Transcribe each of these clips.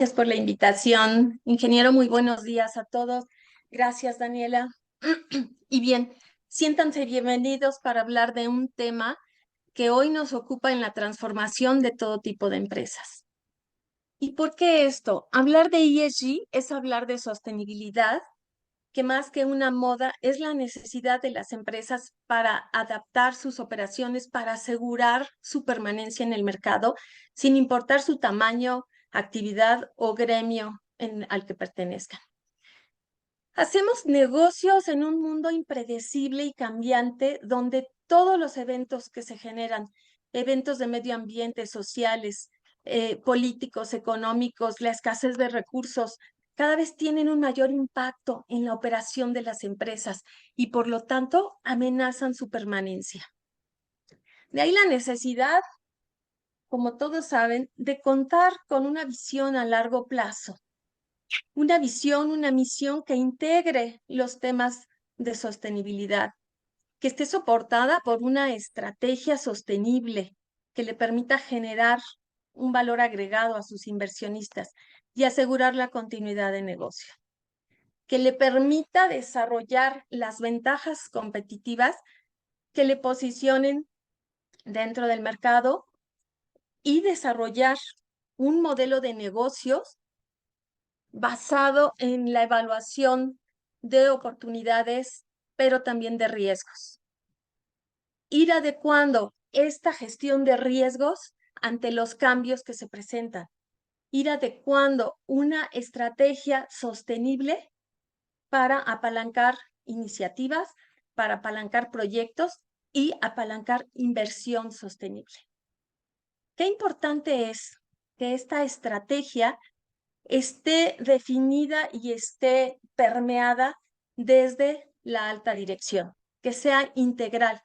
Gracias por la invitación, ingeniero. Muy buenos días a todos. Gracias, Daniela. Y bien, siéntanse bienvenidos para hablar de un tema que hoy nos ocupa en la transformación de todo tipo de empresas. ¿Y por qué esto? Hablar de ESG es hablar de sostenibilidad, que más que una moda es la necesidad de las empresas para adaptar sus operaciones, para asegurar su permanencia en el mercado, sin importar su tamaño, actividad o gremio al que pertenezcan. Hacemos negocios en un mundo impredecible y cambiante donde todos los eventos que se generan, eventos de medio ambiente, sociales, políticos, económicos, la escasez de recursos, cada vez tienen un mayor impacto en la operación de las empresas y por lo tanto amenazan su permanencia. De ahí la necesidad, como todos saben, de contar con una visión a largo plazo, una visión, una misión que integre los temas de sostenibilidad, que esté soportada por una estrategia sostenible que le permita generar un valor agregado a sus inversionistas y asegurar la continuidad de negocio, que le permita desarrollar las ventajas competitivas que le posicionen dentro del mercado y desarrollar un modelo de negocios basado en la evaluación de oportunidades, pero también de riesgos. Ir adecuando esta gestión de riesgos ante los cambios que se presentan. Ir adecuando una estrategia sostenible para apalancar iniciativas, para apalancar proyectos y apalancar inversión sostenible. Qué importante es que esta estrategia esté definida y esté permeada desde la alta dirección, que sea integral,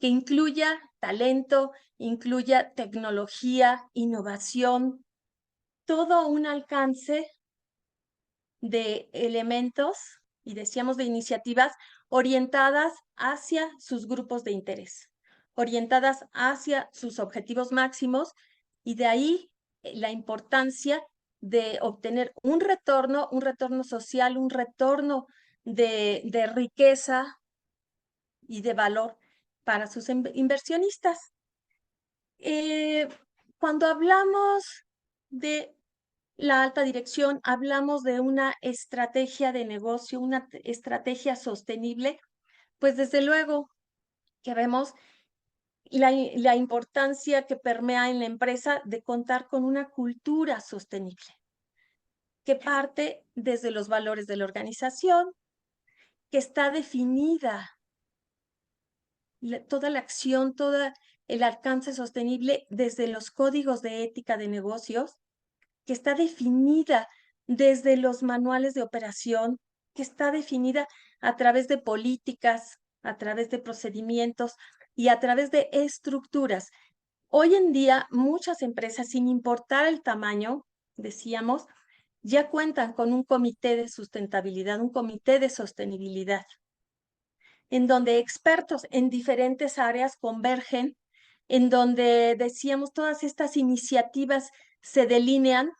que incluya talento, incluya tecnología, innovación, todo un alcance de elementos y decíamos de iniciativas orientadas hacia sus grupos de interés, orientadas hacia sus objetivos máximos y de ahí la importancia de obtener un retorno social, un retorno de riqueza y de valor para sus inversionistas. Eh, Cuando hablamos de la alta dirección, hablamos de una estrategia de negocio, una estrategia sostenible, pues desde luego que vemos la importancia que permea en la empresa de contar con una cultura sostenible, que parte desde los valores de la organización, que está definida toda la acción, todo el alcance sostenible desde los códigos de ética de negocios, que está definida desde los manuales de operación, que está definida a través de políticas, a través de procedimientos y a través de estructuras. Hoy en día, muchas empresas, sin importar el tamaño, decíamos, ya cuentan con un comité de sustentabilidad, un comité de sostenibilidad, en donde expertos en diferentes áreas convergen, en donde decíamos todas estas iniciativas se delinean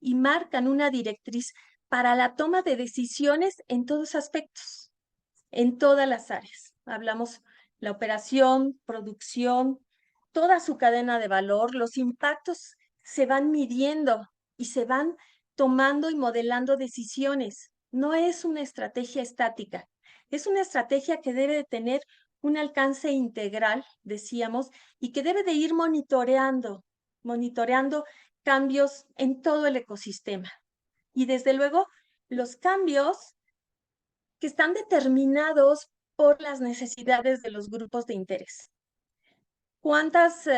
y marcan una directriz para la toma de decisiones en todos aspectos, en todas las áreas. Hablamos la operación, producción, toda su cadena de valor, los impactos se van midiendo y se van tomando y modelando decisiones. No es una estrategia estática, es una estrategia que debe de tener un alcance integral, decíamos, y que debe de ir monitoreando cambios en todo el ecosistema. Y desde luego, los cambios que están determinados por las necesidades de los grupos de interés. ¿Cuántas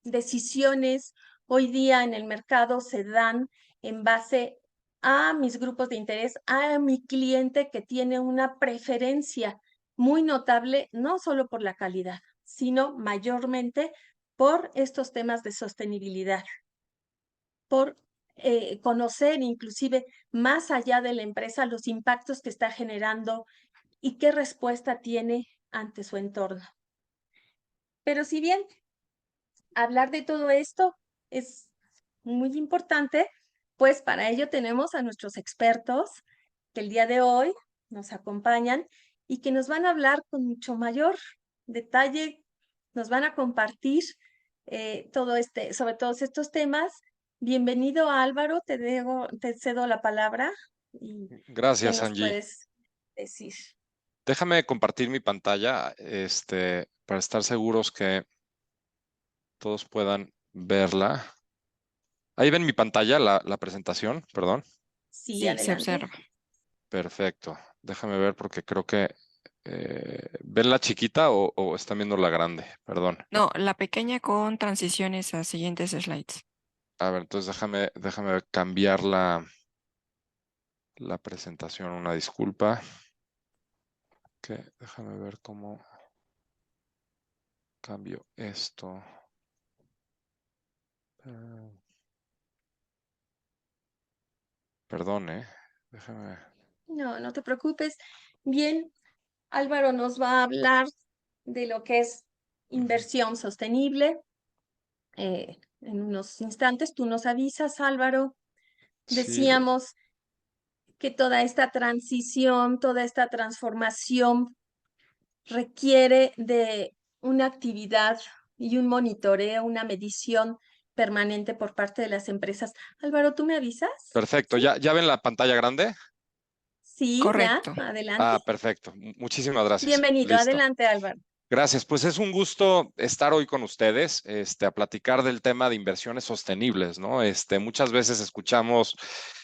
decisiones hoy día en el mercado se dan en base a mis grupos de interés, a mi cliente que tiene una preferencia muy notable, no solo por la calidad, sino mayormente por estos temas de sostenibilidad, por conocer inclusive más allá de la empresa los impactos que está generando y qué respuesta tiene ante su entorno? Pero si bien hablar de todo esto es muy importante, pues para ello tenemos a nuestros expertos que el día de hoy nos acompañan y que nos van a hablar con mucho mayor detalle, nos van a compartir sobre todos estos temas. Bienvenido, Álvaro, te cedo la palabra y ¿qué Gracias, nos Angie. puedes decir? Déjame compartir mi pantalla, para estar seguros que todos puedan verla. Ahí ven mi pantalla, la presentación, perdón. Sí, Sí, se adelante. observa. Perfecto. Déjame ver porque creo que ¿ven la chiquita o están viendo la grande? Perdón. No, la pequeña con transiciones a siguientes slides. A ver, entonces déjame cambiar la presentación. Una disculpa. Ok, déjame ver cómo cambio esto. Perdón, déjame. No, no te preocupes. Bien, Álvaro nos va a hablar de lo que es inversión sostenible. En unos instantes tú nos avisas, Álvaro. Sí, Decíamos que toda esta transición, toda esta transformación requiere de una actividad y un monitoreo, una medición permanente por parte de las empresas. Álvaro, ¿tú me avisas? perfecto. ¿Sí? ¿Ya ven la pantalla grande? Sí, ya, Correcto. adelante. Ah, perfecto. Muchísimas gracias. Bienvenido, Listo. adelante, Álvaro. Gracias. Pues es un gusto estar hoy con ustedes, a platicar del tema de inversiones sostenibles, ¿no? Muchas veces escuchamos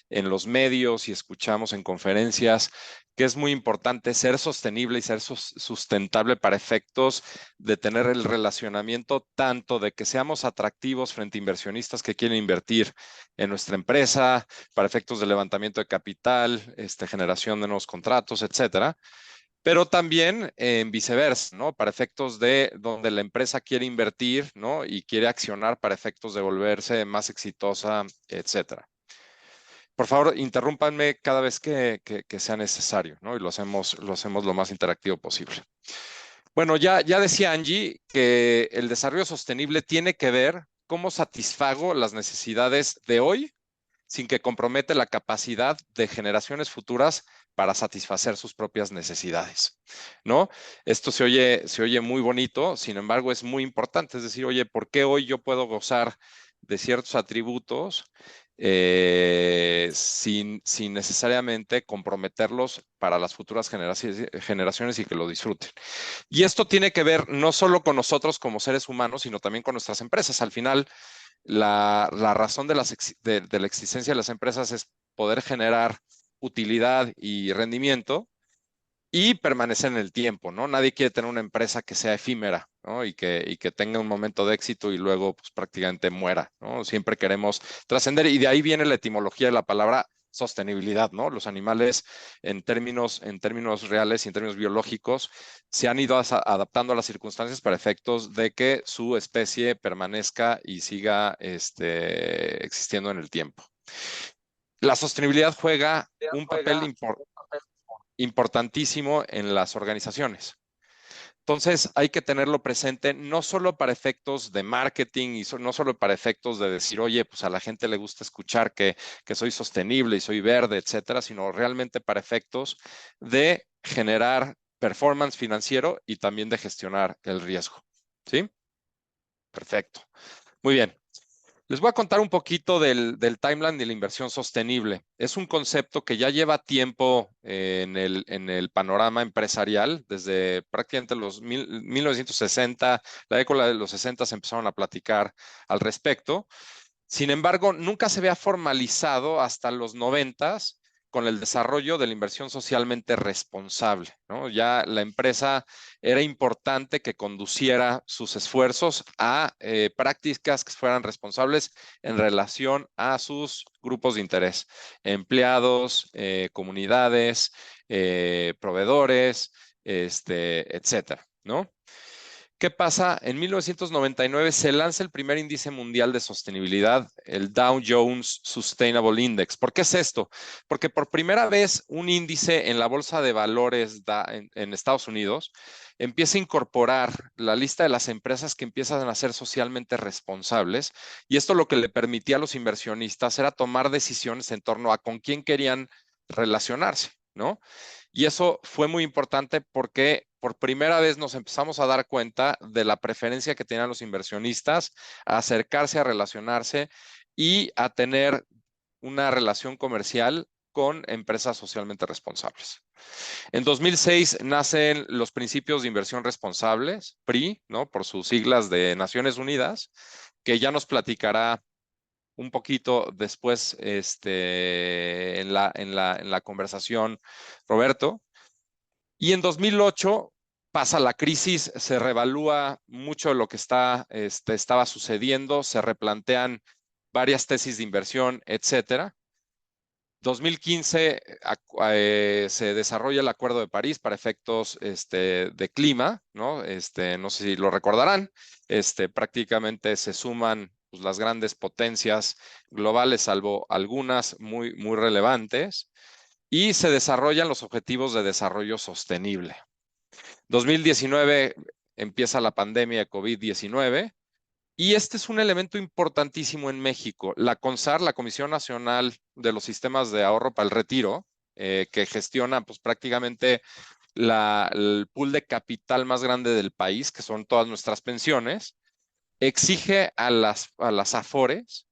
en los medios y escuchamos en conferencias que es muy importante ser sostenible y ser sustentable para efectos de tener el relacionamiento tanto de que seamos atractivos frente a inversionistas que quieren invertir en nuestra empresa, para efectos de levantamiento de capital, generación de nuevos contratos, etcétera, pero también en viceversa, ¿no? Para efectos de donde la empresa quiere invertir, ¿no? Y quiere accionar para efectos de volverse más exitosa, etcétera. Por favor, interrúmpanme cada vez que sea necesario, ¿no? Y lo hacemos lo más interactivo posible. Bueno, ya decía Angie que el desarrollo sostenible tiene que ver cómo satisfago las necesidades de hoy sin que compromete la capacidad de generaciones futuras para satisfacer sus propias necesidades, ¿no? Esto se oye muy bonito, sin embargo es muy importante, es decir, oye, ¿por qué hoy yo puedo gozar de ciertos atributos sin necesariamente comprometerlos para las futuras generaciones y que lo disfruten? Y esto tiene que ver no solo con nosotros como seres humanos, sino también con nuestras empresas. Al final, la razón de la existencia de las empresas es poder generar utilidad y rendimiento y permanecer en el tiempo, ¿no? Nadie quiere tener una empresa que sea efímera, ¿no? Y que tenga un momento de éxito y luego pues, prácticamente muera, ¿no? Siempre queremos trascender y de ahí viene la etimología de la palabra sostenibilidad, ¿no? Los animales en términos reales y en términos biológicos se han ido adaptando a las circunstancias para efectos de que su especie permanezca y siga existiendo en el tiempo. La sostenibilidad juega un papel importantísimo en las organizaciones. Entonces hay que tenerlo presente no solo para efectos de marketing y no solo para efectos de decir, oye, pues a la gente le gusta escuchar que soy sostenible y soy verde, etcétera, sino realmente para efectos de generar performance financiero y también de gestionar el riesgo. ¿Sí? Perfecto. Muy bien. Les voy a contar un poquito del timeline de la inversión sostenible. Es un concepto que ya lleva tiempo en el panorama empresarial, desde prácticamente los 1960, la década de los 60 se empezaron a platicar al respecto. Sin embargo, nunca se había formalizado hasta los 90 con el desarrollo de la inversión socialmente responsable, ¿no? Ya la empresa era importante que conduciera sus esfuerzos a prácticas que fueran responsables en relación a sus grupos de interés, empleados, comunidades, proveedores, etcétera, ¿no? ¿Qué pasa? En 1999 se lanza el primer índice mundial de sostenibilidad, el Dow Jones Sustainable Index. ¿Por qué es esto? Porque por primera vez un índice en la bolsa de valores en Estados Unidos empieza a incorporar la lista de las empresas que empiezan a ser socialmente responsables, y esto lo que le permitía a los inversionistas era tomar decisiones en torno a con quién querían relacionarse, ¿no? Y eso fue muy importante porque por primera vez nos empezamos a dar cuenta de la preferencia que tenían los inversionistas a acercarse, a relacionarse y a tener una relación comercial con empresas socialmente responsables. En 2006 nacen los principios de inversión responsables, PRI, ¿no? Por sus siglas de Naciones Unidas, que ya nos platicará un poquito después en la conversación Roberto. Y en 2008 pasa la crisis, se revalúa mucho lo que estaba sucediendo, se replantean varias tesis de inversión, etcétera. 2015 se desarrolla el Acuerdo de París para efectos de clima, ¿no? No sé si lo recordarán, prácticamente se suman pues, las grandes potencias globales, salvo algunas muy, muy relevantes, y se desarrollan los objetivos de desarrollo sostenible. 2019 empieza la pandemia de COVID-19 y este es un elemento importantísimo en México. La CONSAR, la Comisión Nacional de los Sistemas de Ahorro para el Retiro, que gestiona pues, prácticamente el pool de capital más grande del país, que son todas nuestras pensiones, exige a las AFORES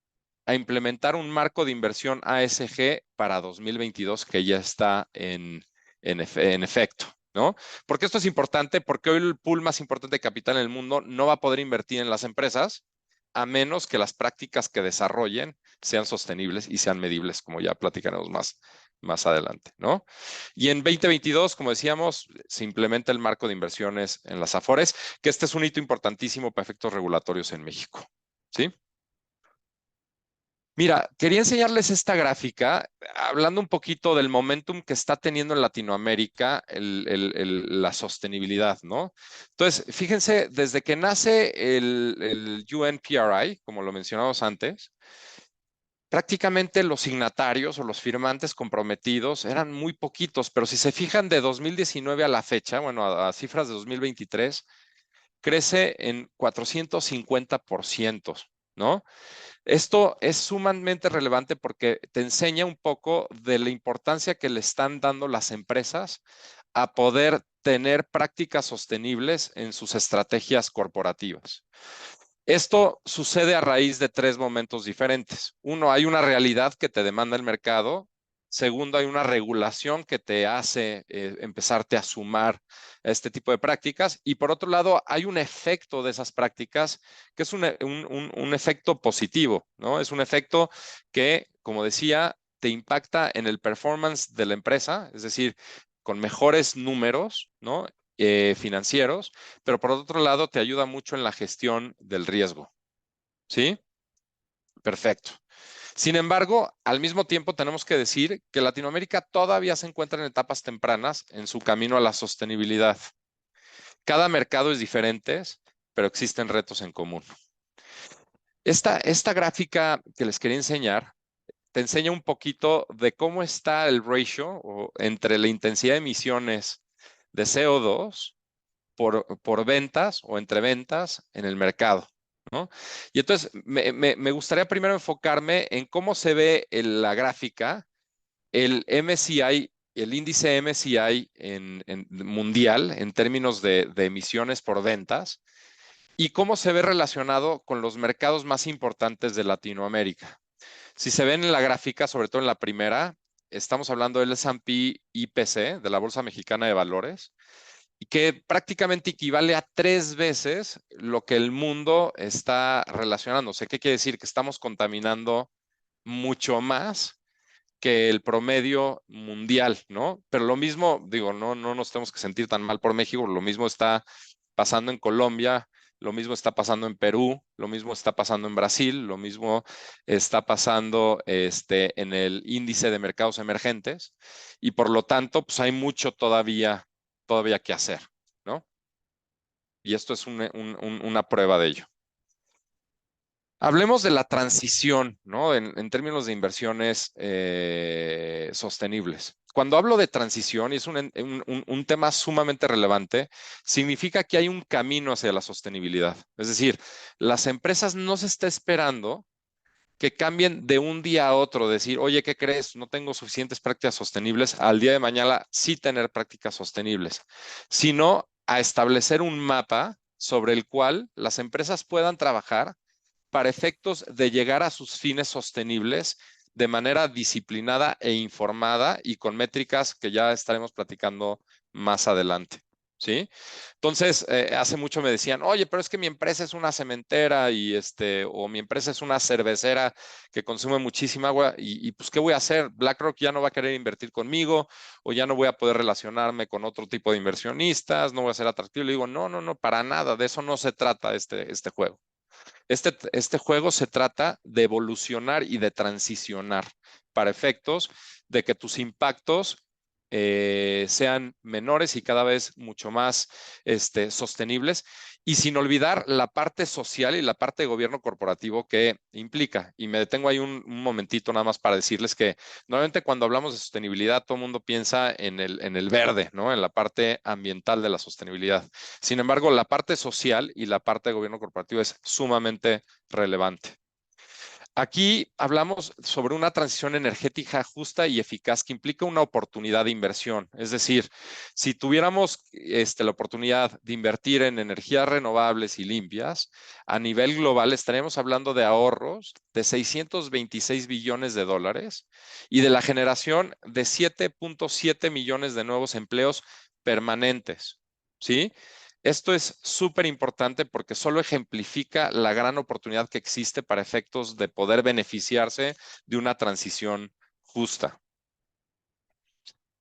a implementar un marco de inversión ASG para 2022 que ya está en efecto, ¿no? Porque esto es importante, porque hoy el pool más importante de capital en el mundo no va a poder invertir en las empresas a menos que las prácticas que desarrollen sean sostenibles y sean medibles, como ya platicaremos más adelante, ¿no? Y en 2022, como decíamos, se implementa el marco de inversiones en las AFORES, que este es un hito importantísimo para efectos regulatorios en México, ¿sí? Mira, quería enseñarles esta gráfica, hablando un poquito del momentum que está teniendo en Latinoamérica la sostenibilidad, ¿no? Entonces, fíjense, desde que nace el UNPRI, como lo mencionamos antes, prácticamente los signatarios o los firmantes comprometidos eran muy poquitos, pero si se fijan de 2019 a la fecha, bueno, a cifras de 2023, crece en 450%, ¿no? Esto es sumamente relevante porque te enseña un poco de la importancia que le están dando las empresas a poder tener prácticas sostenibles en sus estrategias corporativas. Esto sucede a raíz de tres momentos diferentes. Uno, hay una realidad que te demanda el mercado. Segundo, hay una regulación que te hace empezarte a sumar a este tipo de prácticas. Y por otro lado, hay un efecto de esas prácticas que es un efecto positivo, ¿no? Es un efecto que, como decía, te impacta en el performance de la empresa, es decir, con mejores números, ¿no? Financieros, pero por otro lado te ayuda mucho en la gestión del riesgo. ¿Sí? Perfecto. Sin embargo, al mismo tiempo tenemos que decir que Latinoamérica todavía se encuentra en etapas tempranas en su camino a la sostenibilidad. Cada mercado es diferente, pero existen retos en común. Esta gráfica que les quería enseñar te enseña un poquito de cómo está el ratio entre la intensidad de emisiones de CO2 por ventas o entre ventas en el mercado, ¿no? Y entonces me gustaría primero enfocarme en cómo se ve la gráfica, el MSCI, el índice MSCI mundial en términos de emisiones por ventas y cómo se ve relacionado con los mercados más importantes de Latinoamérica. Si se ven en la gráfica, sobre todo en la primera, estamos hablando del S&P IPC, de la Bolsa Mexicana de Valores, y que prácticamente equivale a 3 veces lo que el mundo está relacionándose. ¿Qué quiere decir? Que estamos contaminando mucho más que el promedio mundial, ¿no? Pero lo mismo, digo, no nos tenemos que sentir tan mal por México, lo mismo está pasando en Colombia, lo mismo está pasando en Perú, lo mismo está pasando en Brasil, lo mismo está pasando en el índice de mercados emergentes y por lo tanto, pues hay mucho todavía que hacer, ¿no? Y esto es una prueba de ello. Hablemos de la transición, ¿no? En términos de inversiones sostenibles. Cuando hablo de transición, y es un tema sumamente relevante, significa que hay un camino hacia la sostenibilidad. Es decir, las empresas no se está esperando que cambien de un día a otro, decir, oye, ¿qué crees? No tengo suficientes prácticas sostenibles, al día de mañana sí tener prácticas sostenibles, sino a establecer un mapa sobre el cual las empresas puedan trabajar para efectos de llegar a sus fines sostenibles de manera disciplinada e informada y con métricas que ya estaremos platicando más adelante. ¿Sí? Entonces, hace mucho me decían, oye, pero es que mi empresa es una cementera o mi empresa es una cervecera que consume muchísima agua y pues, ¿qué voy a hacer? BlackRock ya no va a querer invertir conmigo o ya no voy a poder relacionarme con otro tipo de inversionistas, no voy a ser atractivo. Le digo, no, no, no, para nada, de eso no se trata este juego. Este juego se trata de evolucionar y de transicionar para efectos de que tus impactos sean menores y cada vez mucho más sostenibles y sin olvidar la parte social y la parte de gobierno corporativo que implica. Y me detengo ahí un momentito nada más para decirles que normalmente cuando hablamos de sostenibilidad todo el mundo piensa en el verde, ¿no? En la parte ambiental de la sostenibilidad. Sin embargo, la parte social y la parte de gobierno corporativo es sumamente relevante. Aquí hablamos sobre una transición energética justa y eficaz que implica una oportunidad de inversión. Es decir, si tuviéramos la oportunidad de invertir en energías renovables y limpias, a nivel global estaríamos hablando de ahorros de 626 billones de dólares y de la generación de 7.7 millones de nuevos empleos permanentes. ¿Sí? Esto es súper importante porque solo ejemplifica la gran oportunidad que existe para efectos de poder beneficiarse de una transición justa.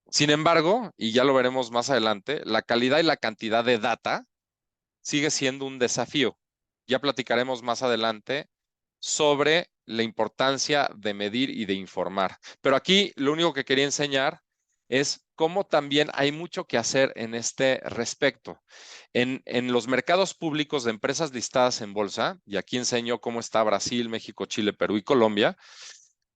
Sin embargo, y ya lo veremos más adelante, la calidad y la cantidad de data sigue siendo un desafío. Ya platicaremos más adelante sobre la importancia de medir y de informar. Pero aquí lo único que quería enseñar es cómo también hay mucho que hacer en este respecto. En los mercados públicos de empresas listadas en bolsa, y aquí enseño cómo está Brasil, México, Chile, Perú y Colombia,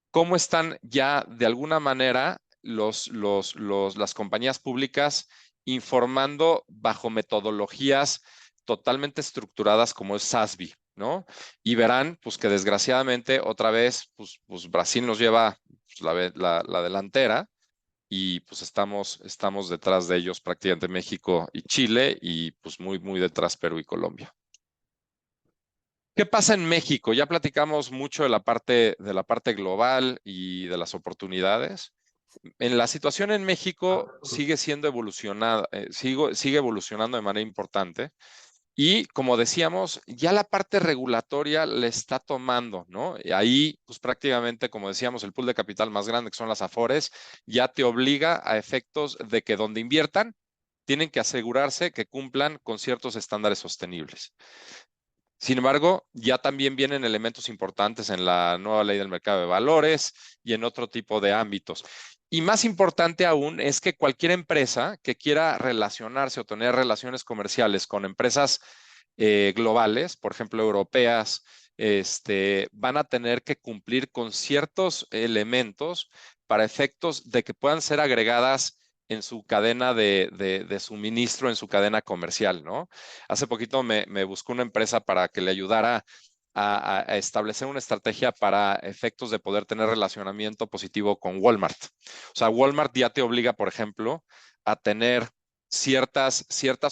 cómo están ya de alguna manera las compañías públicas informando bajo metodologías totalmente estructuradas como es SASB, ¿no? Y verán, pues que desgraciadamente otra vez, pues Brasil nos lleva pues, la delantera y pues estamos detrás de ellos prácticamente México y Chile y pues muy, muy detrás Perú y Colombia. ¿Qué pasa en México? Ya platicamos mucho de la parte global y de las oportunidades. En la situación en México sigue siendo evolucionada, sigue evolucionando de manera importante. Y como decíamos, ya la parte regulatoria le está tomando, ¿no? Y ahí, pues prácticamente, como decíamos, el pool de capital más grande, que son las Afores, ya te obliga a efectos de que donde inviertan, tienen que asegurarse que cumplan con ciertos estándares sostenibles. Sin embargo, ya también vienen elementos importantes en la nueva ley del mercado de valores y en otro tipo de ámbitos. Y más importante aún es que cualquier empresa que quiera relacionarse o tener relaciones comerciales con empresas globales, por ejemplo, europeas, van a tener que cumplir con ciertos elementos para efectos de que puedan ser agregadas en su cadena de suministro, en su cadena comercial, ¿no? Hace poquito me buscó una empresa para que le ayudara a establecer una estrategia para efectos de poder tener relacionamiento positivo con Walmart. O sea, Walmart ya te obliga, por ejemplo, a tener ciertas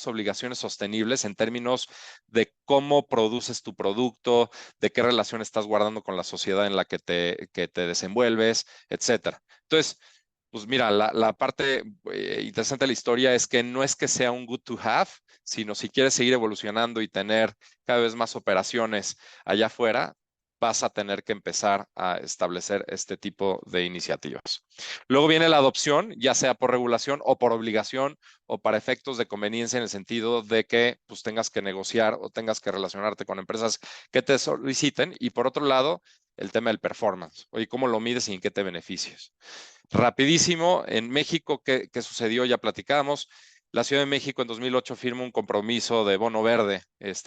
obligaciones sostenibles en términos de cómo produces tu producto, de qué relación estás guardando con la sociedad en la que te desenvuelves, etcétera. Entonces, pues mira, la parte interesante de la historia es que no es que sea un good to have, sino si quieres seguir evolucionando y tener cada vez más operaciones allá afuera, vas a tener que empezar a establecer este tipo de iniciativas. Luego viene la adopción, ya sea por regulación o por obligación o para efectos de conveniencia en el sentido de que pues, tengas que negociar o tengas que relacionarte con empresas que te soliciten. Y por otro lado, el tema del performance. Oye, ¿cómo lo mides y en qué te beneficias? Rapidísimo, en México, ¿qué sucedió? Ya platicamos. La Ciudad de México en 2008 firma un compromiso de bono verde,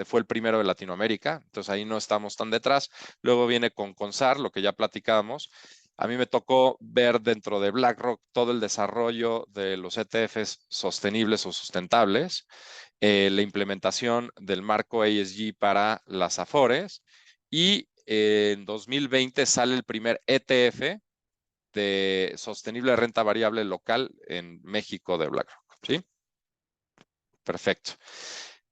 fue el primero de Latinoamérica, entonces ahí no estamos tan detrás. Luego viene con CONSAR, lo que ya platicábamos. A mí me tocó ver dentro de BlackRock todo el desarrollo de los ETFs sostenibles o sustentables, la implementación del marco ESG para las Afores y en 2020 sale el primer ETF de sostenible renta variable local en México de BlackRock, ¿sí? Perfecto.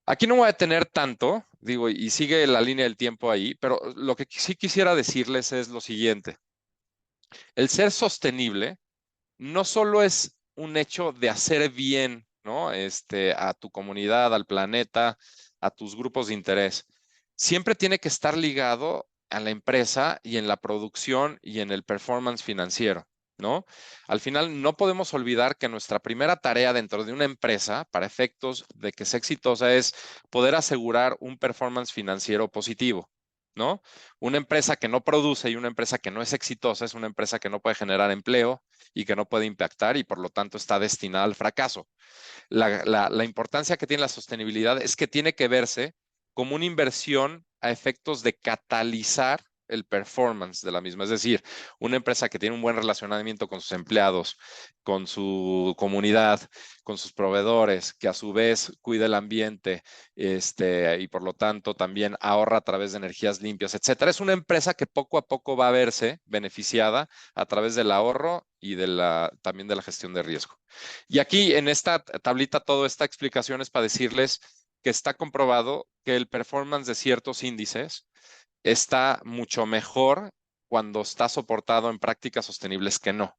Aquí no voy a detener tanto, digo, y sigue la línea del tiempo ahí, pero lo que sí quisiera decirles es lo siguiente. El ser sostenible no solo es un hecho de hacer bien, ¿no? A tu comunidad, al planeta, a tus grupos de interés. Siempre tiene que estar ligado a la empresa y en la producción y en el performance financiero, ¿no? Al final, no podemos olvidar que nuestra primera tarea dentro de una empresa, para efectos de que sea exitosa, es poder asegurar un performance financiero positivo, ¿no? Una empresa que no produce y una empresa que no es exitosa es una empresa que no puede generar empleo y que no puede impactar y por lo tanto está destinada al fracaso. La importancia que tiene la sostenibilidad es que tiene que verse como una inversión a efectos de catalizar el performance de la misma. Es decir, una empresa que tiene un buen relacionamiento con sus empleados, con su comunidad, con sus proveedores, que a su vez cuida el ambiente, y por lo tanto también ahorra a través de energías limpias, etcétera. Es una empresa que poco a poco va a verse beneficiada a través del ahorro y también de la gestión de riesgo. Y aquí en esta tablita, toda esta explicación es para decirles que está comprobado que el performance de ciertos índices está mucho mejor cuando está soportado en prácticas sostenibles que no.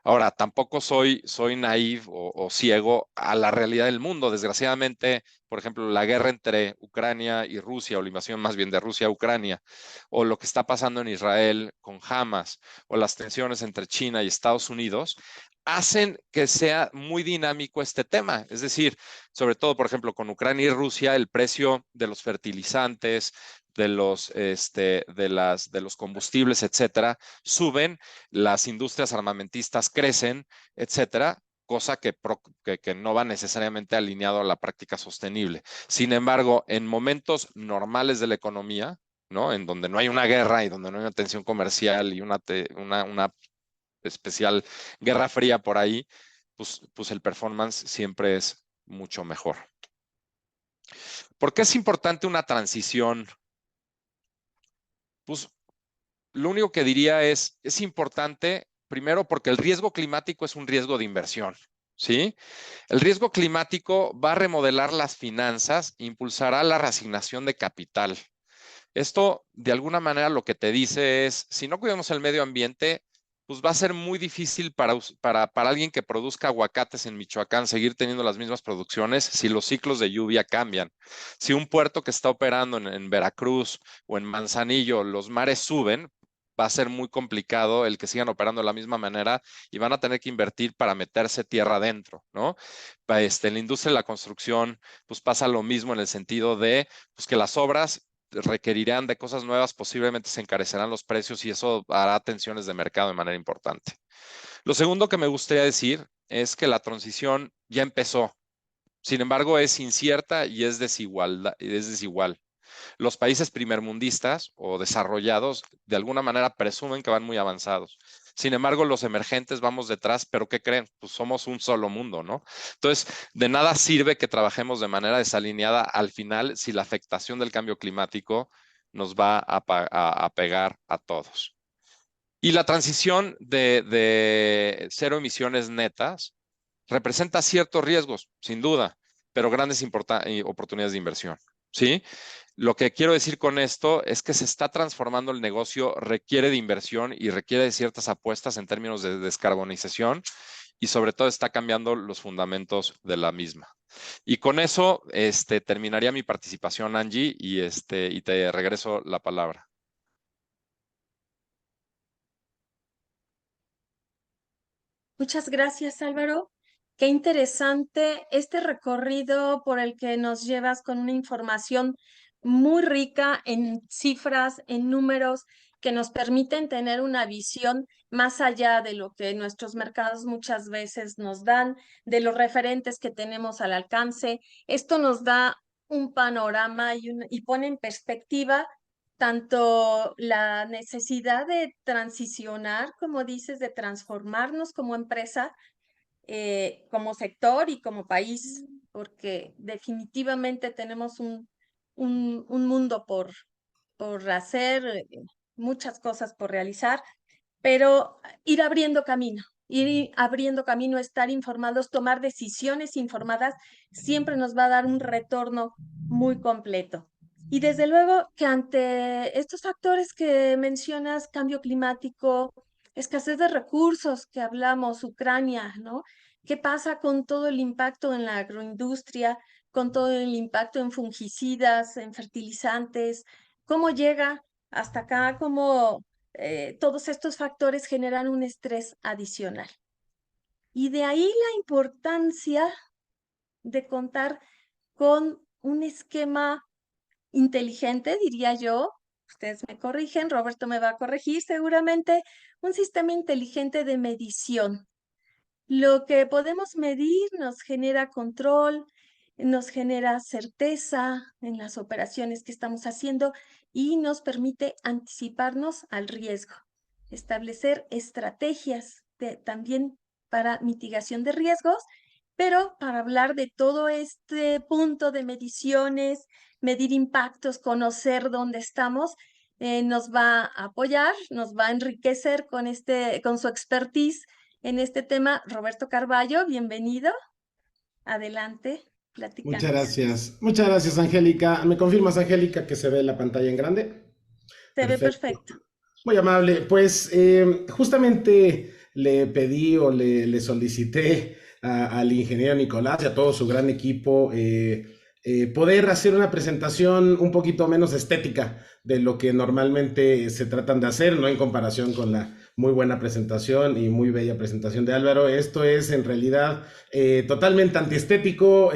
Ahora, tampoco soy naive o ciego a la realidad del mundo. Desgraciadamente, por ejemplo, la guerra entre Ucrania y Rusia, o la invasión más bien de Rusia a Ucrania, o lo que está pasando en Israel con Hamas, o las tensiones entre China y Estados Unidos, hacen que sea muy dinámico este tema. Es decir, sobre todo, por ejemplo, con Ucrania y Rusia, el precio de los fertilizantes, de los combustibles, etcétera, suben, las industrias armamentistas crecen, etcétera, cosa que no va necesariamente alineado a la práctica sostenible. Sin embargo, en momentos normales de la economía, ¿no? En donde no hay una guerra y donde no hay una tensión comercial y una especial guerra fría por ahí, pues el performance siempre es mucho mejor. ¿Por qué es importante una transición? Pues lo único que diría es importante, primero, porque el riesgo climático es un riesgo de inversión, ¿sí? El riesgo climático va a remodelar las finanzas, impulsará la reasignación de capital. Esto, de alguna manera, lo que te dice es, si no cuidamos el medio ambiente, pues va a ser muy difícil para alguien que produzca aguacates en Michoacán seguir teniendo las mismas producciones si los ciclos de lluvia cambian. Si un puerto que está operando en Veracruz o en Manzanillo, los mares suben, va a ser muy complicado el que sigan operando de la misma manera y van a tener que invertir para meterse tierra adentro, ¿no? En la industria de la construcción, pues pasa lo mismo en el sentido de pues, que las obras requerirán de cosas nuevas, posiblemente se encarecerán los precios y eso hará tensiones de mercado de manera importante. Lo segundo que me gustaría decir es que la transición ya empezó. Sin embargo, es incierta y es desigual. Los países primermundistas o desarrollados de alguna manera presumen que van muy avanzados. Sin embargo, los emergentes vamos detrás, pero ¿qué creen? Pues somos un solo mundo, ¿no? Entonces, de nada sirve que trabajemos de manera desalineada al final si la afectación del cambio climático nos va a pegar a todos. Y la transición de cero emisiones netas representa ciertos riesgos, sin duda, pero grandes oportunidades de inversión, ¿sí? Lo que quiero decir con esto es que se está transformando el negocio, requiere de inversión y requiere de ciertas apuestas en términos de descarbonización y sobre todo está cambiando los fundamentos de la misma. Y con eso terminaría mi participación, Angie, y te regreso la palabra. Muchas gracias, Álvaro. Qué interesante este recorrido por el que nos llevas con una información muy rica en cifras, en números, que nos permiten tener una visión más allá de lo que nuestros mercados muchas veces nos dan, de los referentes que tenemos al alcance. Esto nos da un panorama y pone en perspectiva tanto la necesidad de transicionar, como dices, de transformarnos como empresa, como sector y como país, porque definitivamente tenemos un mundo por hacer, muchas cosas por realizar, pero ir abriendo camino, estar informados, tomar decisiones informadas, siempre nos va a dar un retorno muy completo. Y desde luego que ante estos factores que mencionas, cambio climático, escasez de recursos que hablamos, Ucrania, ¿no? ¿Qué pasa con todo el impacto en la agroindustria, con todo el impacto en fungicidas, en fertilizantes? ¿Cómo llega hasta acá? ¿Cómo todos estos factores generan un estrés adicional? Y de ahí la importancia de contar con un esquema inteligente, diría yo. Ustedes me corrigen, Roberto me va a corregir seguramente, un sistema inteligente de medición. Lo que podemos medir nos genera control, nos genera certeza en las operaciones que estamos haciendo y nos permite anticiparnos al riesgo, establecer estrategias también para mitigación de riesgos, pero para hablar de todo este punto de mediciones, medir impactos, conocer dónde estamos, nos va a apoyar, nos va a enriquecer con su expertise en este tema. Roberto Carballo, bienvenido. Adelante, platícanos. Muchas gracias, Angélica. ¿Me confirmas, Angélica, que se ve la pantalla en grande? Se ve Perfecto. perfecto. Muy amable. Pues justamente le pedí o le solicité al ingeniero Nicolás y a todo su gran equipo poder hacer una presentación un poquito menos estética de lo que normalmente se tratan de hacer, no en comparación con la muy buena presentación y muy bella presentación de Álvaro. Esto es en realidad totalmente antiestético,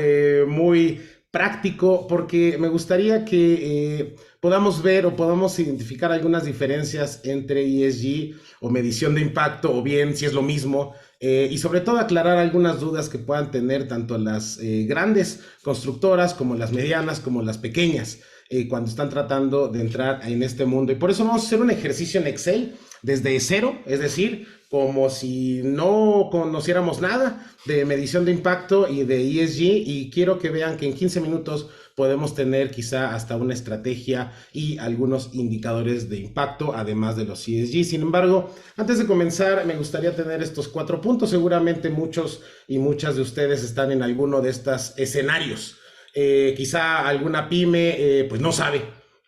muy práctico, porque me gustaría que podamos ver o podamos identificar algunas diferencias entre ESG o medición de impacto, o bien si es lo mismo, y sobre todo aclarar algunas dudas que puedan tener tanto las grandes constructoras como las medianas como las pequeñas cuando están tratando de entrar en este mundo. Y por eso vamos a hacer un ejercicio en Excel desde cero, es decir, como si no conociéramos nada de medición de impacto y de ESG, y quiero que vean que en 15 minutos podemos tener quizá hasta una estrategia y algunos indicadores de impacto, además de los ESG. Sin embargo, antes de comenzar, me gustaría tener estos 4 puntos. Seguramente muchos y muchas de ustedes están en alguno de estos escenarios. Quizá alguna pyme pues no sabe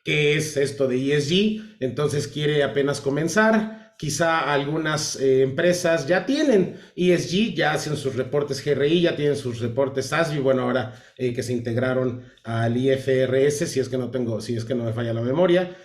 qué es esto de ESG, entonces quiere apenas comenzar. Quizá algunas empresas ya tienen ESG, ya hacen sus reportes GRI, ya tienen sus reportes SASB, bueno, ahora que se integraron al IFRS, si es que no me falla la memoria,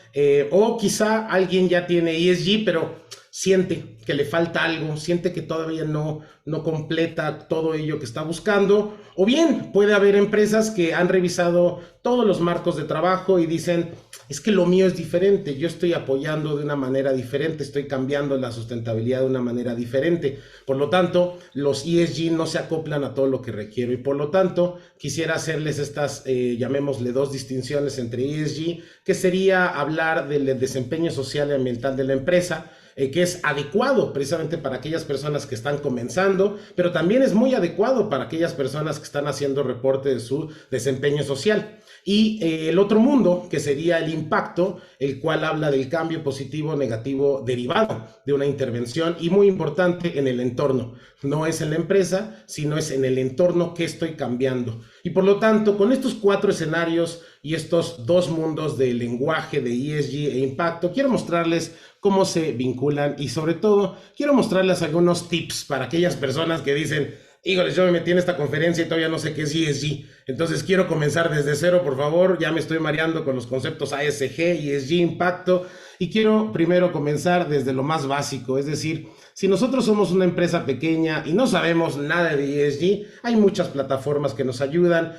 o quizá alguien ya tiene ESG, pero siente que le falta algo, siente que todavía no completa todo ello que está buscando, o bien puede haber empresas que han revisado todos los marcos de trabajo y dicen, es que lo mío es diferente, yo estoy apoyando de una manera diferente, estoy cambiando la sustentabilidad de una manera diferente, por lo tanto, los ESG no se acoplan a todo lo que requiero, y por lo tanto, quisiera hacerles estas, llamémosle 2 distinciones entre ESG, que sería hablar del desempeño social y ambiental de la empresa, que es adecuado precisamente para aquellas personas que están comenzando, pero también es muy adecuado para aquellas personas que están haciendo reporte de su desempeño social. Y el otro mundo, que sería el impacto, el cual habla del cambio positivo o negativo derivado de una intervención, y muy importante, en el entorno. No es en la empresa, sino es en el entorno que estoy cambiando. Y por lo tanto, con estos 4 escenarios y estos 2 mundos de lenguaje de ESG e impacto, quiero mostrarles cómo se vinculan, y sobre todo quiero mostrarles algunos tips para aquellas personas que dicen, híjole, yo me metí en esta conferencia y todavía no sé qué es ESG, entonces quiero comenzar desde cero, por favor, ya me estoy mareando con los conceptos ASG, ESG, impacto, y quiero primero comenzar desde lo más básico, es decir, si nosotros somos una empresa pequeña y no sabemos nada de ESG, hay muchas plataformas que nos ayudan.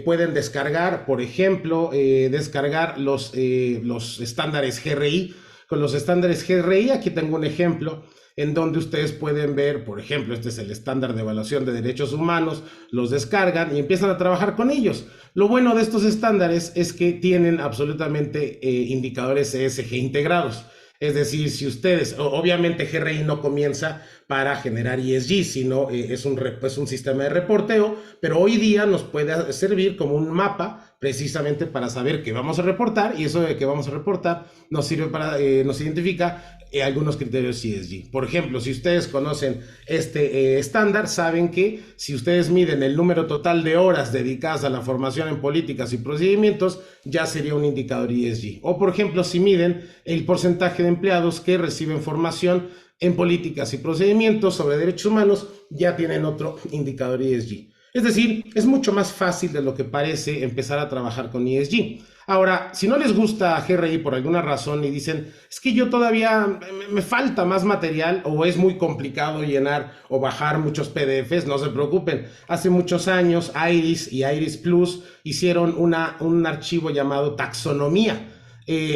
Pueden descargar, por ejemplo, los estándares GRI. Con los estándares GRI, aquí tengo un ejemplo. en donde ustedes pueden ver, por ejemplo, este es el estándar de evaluación de derechos humanos, los descargan y empiezan a trabajar con ellos. Lo bueno de estos estándares es que tienen absolutamente indicadores ESG integrados. Es decir, si ustedes, obviamente GRI no comienza para generar ESG, sino es un sistema de reporteo, pero hoy día nos puede servir como un mapa precisamente para saber qué vamos a reportar, y eso de que vamos a reportar nos sirve para, nos identifica algunos criterios ESG. Por ejemplo, si ustedes conocen este estándar, saben que si ustedes miden el número total de horas dedicadas a la formación en políticas y procedimientos, ya sería un indicador ESG. O por ejemplo, si miden el porcentaje de empleados que reciben formación en políticas y procedimientos sobre derechos humanos, ya tienen otro indicador ESG. Es decir, es mucho más fácil de lo que parece empezar a trabajar con ESG. Ahora, si no les gusta GRI por alguna razón y dicen, es que yo todavía me falta más material o es muy complicado llenar o bajar muchos PDFs, no se preocupen. Hace muchos años IRIS y IRIS Plus hicieron un archivo llamado taxonomía.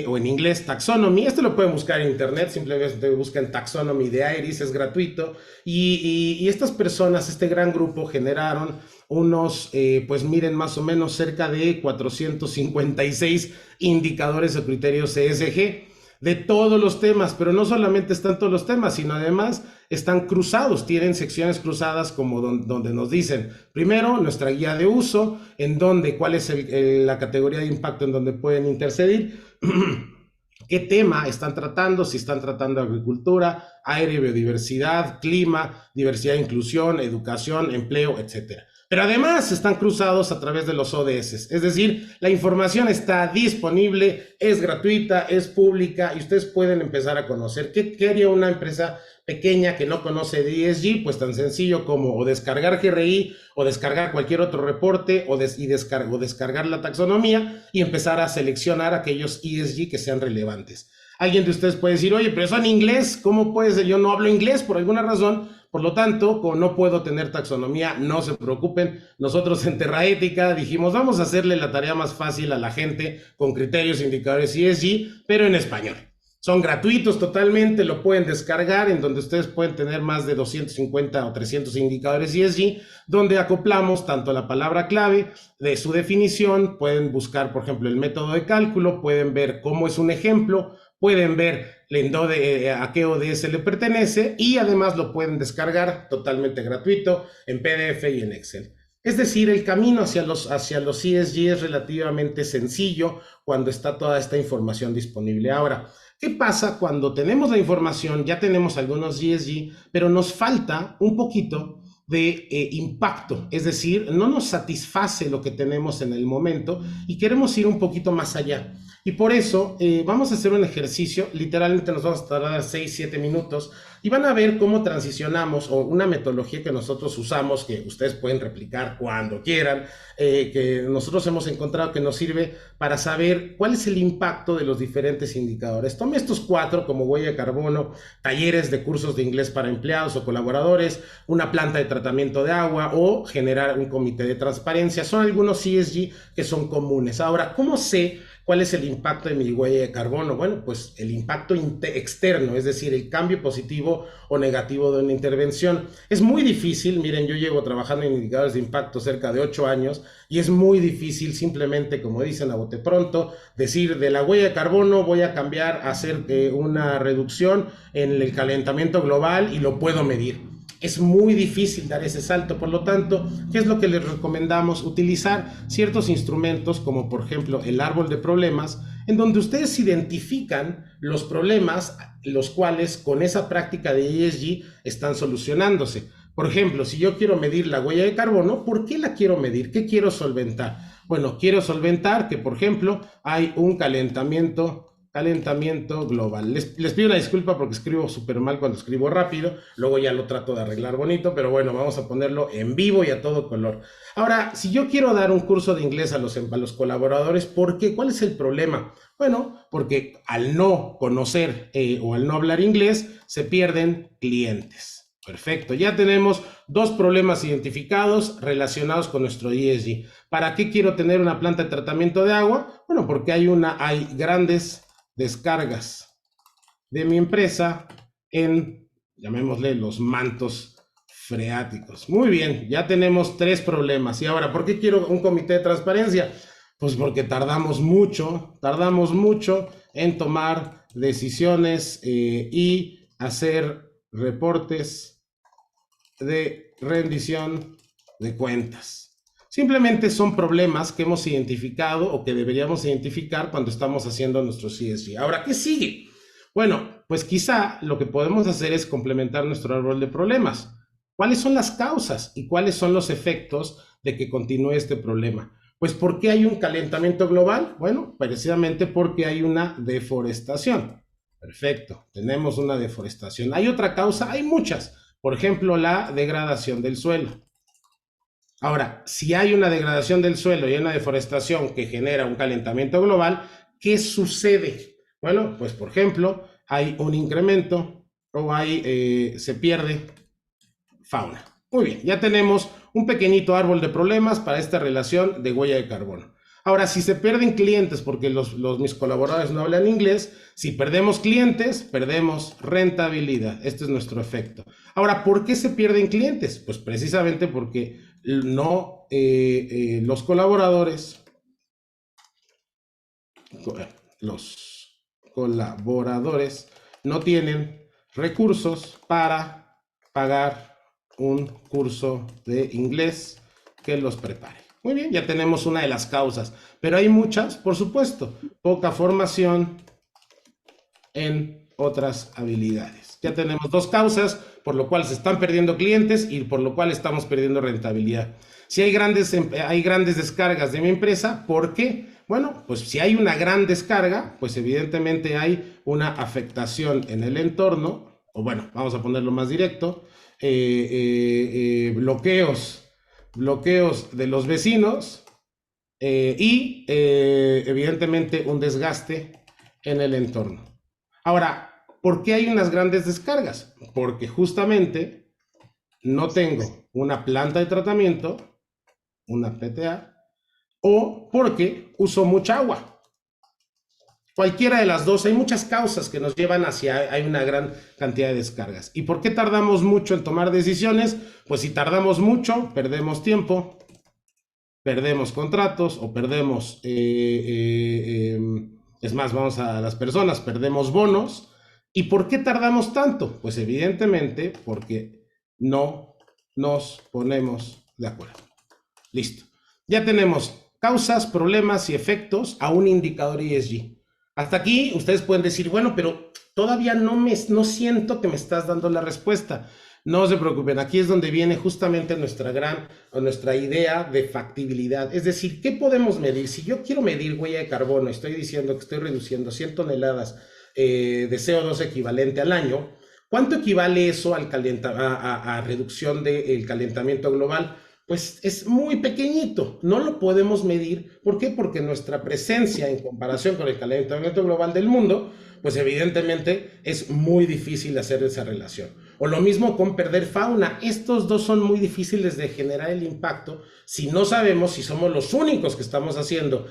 O en inglés taxonomy, esto lo pueden buscar en internet, simplemente buscan taxonomy de IRIS, es gratuito, y estas personas, este gran grupo, generaron unos, pues miren, más o menos cerca de 456 indicadores o criterios ESG de todos los temas, pero no solamente están todos los temas, sino además están cruzados, tienen secciones cruzadas como donde nos dicen, primero, nuestra guía de uso, en donde, cuál es la categoría de impacto en donde pueden intercedir, qué tema están tratando, si están tratando agricultura, aire y biodiversidad, clima, diversidad e inclusión, educación, empleo, etcétera. Pero además están cruzados a través de los ODS, es decir, la información está disponible, es gratuita, es pública y ustedes pueden empezar a conocer qué haría una empresa pequeña que no conoce de ESG, pues tan sencillo como o descargar GRI o descargar cualquier otro reporte o descargar la taxonomía y empezar a seleccionar aquellos ESG que sean relevantes. Alguien de ustedes puede decir, oye, pero eso en inglés, ¿cómo puede ser? Yo no hablo inglés por alguna razón. Por lo tanto, como no puedo tener taxonomía, no se preocupen. Nosotros en Terraética dijimos, vamos a hacerle la tarea más fácil a la gente con criterios, indicadores ESG, pero en español. Son gratuitos totalmente, lo pueden descargar, en donde ustedes pueden tener más de 250 o 300 indicadores ESG, donde acoplamos tanto la palabra clave de su definición, pueden buscar, por ejemplo, el método de cálculo, pueden ver cómo es un ejemplo, pueden ver a qué ODS le pertenece y además lo pueden descargar totalmente gratuito en PDF y en Excel. Es decir, el camino hacia los ESG es relativamente sencillo cuando está toda esta información disponible. Ahora, ¿qué pasa cuando tenemos la información, ya tenemos algunos ESG, pero nos falta un poquito de impacto? Es decir, no nos satisface lo que tenemos en el momento y queremos ir un poquito más allá. Y por eso vamos a hacer un ejercicio, literalmente nos vamos a tardar 6-7 minutos y van a ver cómo transicionamos o una metodología que nosotros usamos, que ustedes pueden replicar cuando quieran, que nosotros hemos encontrado que nos sirve para saber cuál es el impacto de los diferentes indicadores. Tome estos 4 como huella de carbono, talleres de cursos de inglés para empleados o colaboradores, una planta de tratamiento de agua o generar un comité de transparencia. Son algunos ESG que son comunes. Ahora, ¿cómo sé cuál es el impacto de mi huella de carbono? Bueno, pues el impacto externo, es decir, el cambio positivo o negativo de una intervención. Es muy difícil, miren, yo llevo trabajando en indicadores de impacto cerca de 8 años y es muy difícil simplemente, como dicen a bote pronto, decir de la huella de carbono voy a cambiar a hacer una reducción en el calentamiento global y lo puedo medir. Es muy difícil dar ese salto, por lo tanto, ¿qué es lo que les recomendamos? Utilizar ciertos instrumentos como por ejemplo el árbol de problemas, en donde ustedes identifican los problemas, los cuales con esa práctica de ESG están solucionándose. Por ejemplo, si yo quiero medir la huella de carbono, ¿por qué la quiero medir? ¿Qué quiero solventar? Bueno, quiero solventar que, por ejemplo, hay un calentamiento global. Les pido una disculpa porque escribo súper mal cuando escribo rápido, luego ya lo trato de arreglar bonito, pero bueno, vamos a ponerlo en vivo y a todo color. Ahora, si yo quiero dar un curso de inglés a los colaboradores, ¿por qué? ¿Cuál es el problema? Bueno, porque al no conocer o al no hablar inglés, se pierden clientes. Perfecto, ya tenemos 2 problemas identificados relacionados con nuestro ESG. ¿Para qué quiero tener una planta de tratamiento de agua? Bueno, porque hay grandes descargas de mi empresa en llamémosle los mantos freáticos. Muy bien, ya tenemos 3 problemas. Y ahora, ¿por qué quiero un comité de transparencia? Pues porque tardamos mucho en tomar decisiones y hacer reportes de rendición de cuentas. Simplemente son problemas que hemos identificado o que deberíamos identificar cuando estamos haciendo nuestro CSG. Ahora, ¿qué sigue? Bueno, pues quizá lo que podemos hacer es complementar nuestro árbol de problemas. ¿Cuáles son las causas y cuáles son los efectos de que continúe este problema? Pues ¿por qué hay un calentamiento global? Bueno, precisamente porque hay una deforestación. Perfecto, tenemos una deforestación. ¿Hay otra causa? Hay muchas. Por ejemplo, la degradación del suelo. Ahora, si hay una degradación del suelo y una deforestación que genera un calentamiento global, ¿qué sucede? Bueno, pues por ejemplo, hay un incremento o se pierde fauna. Muy bien, ya tenemos un pequeñito árbol de problemas para esta relación de huella de carbono. Ahora, si se pierden clientes porque mis colaboradores no hablan inglés, si perdemos clientes, perdemos rentabilidad. Este es nuestro efecto. Ahora, ¿por qué se pierden clientes? Pues precisamente porque los colaboradores no tienen recursos para pagar un curso de inglés que los prepare. Muy bien, ya tenemos una de las causas, pero hay muchas, por supuesto. Poca formación en otras habilidades. Ya tenemos 2 causas, por lo cual se están perdiendo clientes y por lo cual estamos perdiendo rentabilidad. Si hay grandes descargas de mi empresa, ¿por qué? Bueno, pues si hay una gran descarga, pues evidentemente hay una afectación en el entorno, o bueno, vamos a ponerlo más directo, bloqueos de los vecinos y evidentemente un desgaste en el entorno. Ahora, ¿por qué hay unas grandes descargas? Porque justamente no tengo una planta de tratamiento, una PTA, o porque uso mucha agua. Cualquiera de las dos, hay muchas causas que nos llevan hacia hay una gran cantidad de descargas. ¿Y por qué tardamos mucho en tomar decisiones? Pues si tardamos mucho, perdemos tiempo, perdemos contratos o perdemos, es más, vamos a las personas, perdemos bonos. ¿Y por qué tardamos tanto? Pues evidentemente porque no nos ponemos de acuerdo. Listo. Ya tenemos causas, problemas y efectos a un indicador ESG. Hasta aquí ustedes pueden decir, bueno, pero todavía no siento que me estás dando la respuesta. No se preocupen, aquí es donde viene justamente nuestra idea de factibilidad. Es decir, ¿qué podemos medir? Si yo quiero medir huella de carbono, estoy diciendo que estoy reduciendo 100 toneladas de CO2 equivalente al año, ¿cuánto equivale eso a reducción del calentamiento global? Pues es muy pequeñito, no lo podemos medir. ¿Por qué? Porque nuestra presencia en comparación con el calentamiento global del mundo, pues evidentemente es muy difícil hacer esa relación. O lo mismo con perder fauna. Estos dos son muy difíciles de generar el impacto si no sabemos si somos los únicos que estamos haciendo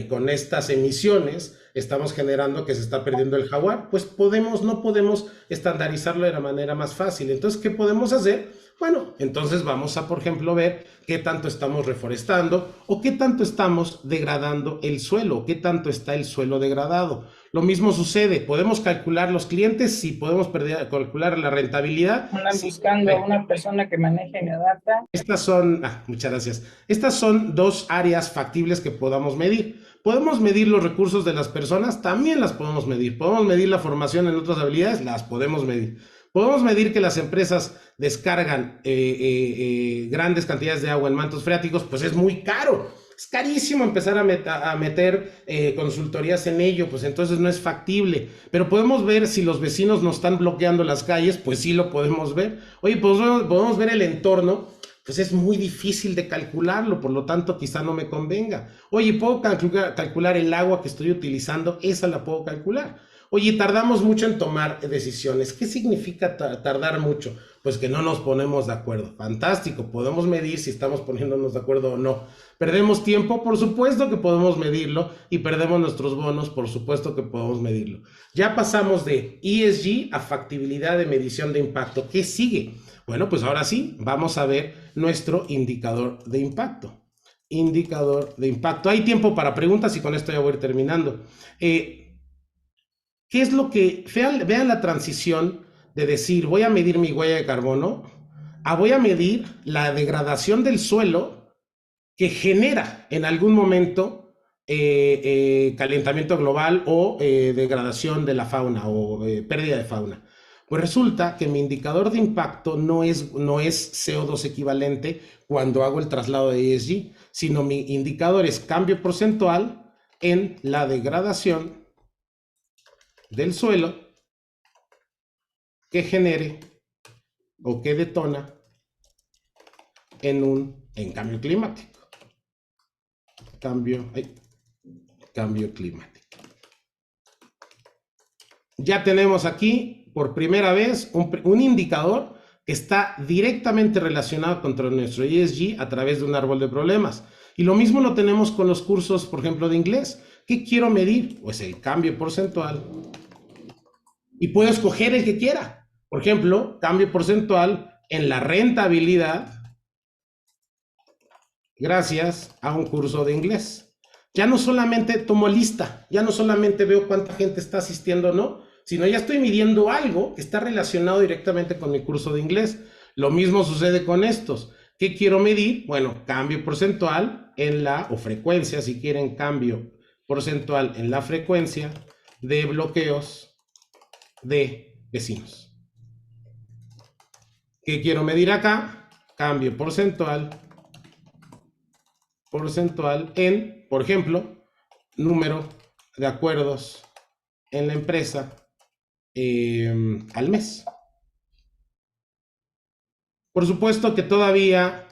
con estas emisiones, estamos generando que se está perdiendo el jaguar, pues no podemos estandarizarlo de la manera más fácil. Entonces, ¿qué podemos hacer? Bueno, entonces vamos a, por ejemplo, ver qué tanto estamos reforestando o qué tanto estamos degradando el suelo, qué tanto está el suelo degradado. Lo mismo sucede, podemos calcular los clientes, sí, podemos calcular la rentabilidad. Andan buscando a una persona que maneje mi data. Muchas gracias. Estas son 2 áreas factibles que podamos medir. ¿Podemos medir los recursos de las personas? También las podemos medir. ¿Podemos medir la formación en otras habilidades? Las podemos medir. Podemos medir que las empresas descargan grandes cantidades de agua en mantos freáticos, pues es muy caro. Es carísimo empezar a meter consultorías en ello, pues entonces no es factible. Pero podemos ver si los vecinos nos están bloqueando las calles, pues sí lo podemos ver. Oye, pues podemos ver el entorno, pues es muy difícil de calcularlo, por lo tanto quizá no me convenga. Oye, ¿puedo calcular el agua que estoy utilizando? Esa la puedo calcular. Oye, tardamos mucho en tomar decisiones. ¿Qué significa tardar mucho? Pues que no nos ponemos de acuerdo. Fantástico, podemos medir si estamos poniéndonos de acuerdo o no. ¿Perdemos tiempo? Por supuesto que podemos medirlo. Y perdemos nuestros bonos, por supuesto que podemos medirlo. Ya pasamos de ESG a factibilidad de medición de impacto. ¿Qué sigue? Bueno, pues ahora sí, vamos a ver nuestro indicador de impacto. Indicador de impacto. Hay tiempo para preguntas y con esto ya voy a ir terminando. ¿Qué es lo que, vean la transición de decir voy a medir mi huella de carbono a voy a medir la degradación del suelo que genera en algún momento calentamiento global o degradación de la fauna o pérdida de fauna? Pues resulta que mi indicador de impacto no es CO2 equivalente cuando hago el traslado de ESG, sino mi indicador es cambio porcentual en la degradación del suelo que genere o que detona en cambio climático. Cambio climático. Ya tenemos aquí por primera vez un indicador que está directamente relacionado con nuestro ESG a través de un árbol de problemas. Y lo mismo lo tenemos con los cursos, por ejemplo, de inglés. ¿Qué quiero medir? Pues el cambio porcentual. Y puedo escoger el que quiera. Por ejemplo, cambio porcentual en la rentabilidad gracias a un curso de inglés. Ya no solamente tomo lista, ya no solamente veo cuánta gente está asistiendo o no, sino ya estoy midiendo algo que está relacionado directamente con mi curso de inglés. Lo mismo sucede con estos. ¿Qué quiero medir? Bueno, cambio porcentual en o frecuencia, si quieren, cambio porcentual en la frecuencia de bloqueos de vecinos. ¿Qué quiero medir acá? Cambio porcentual en, por ejemplo, número de acuerdos en la empresa al mes. Por supuesto que todavía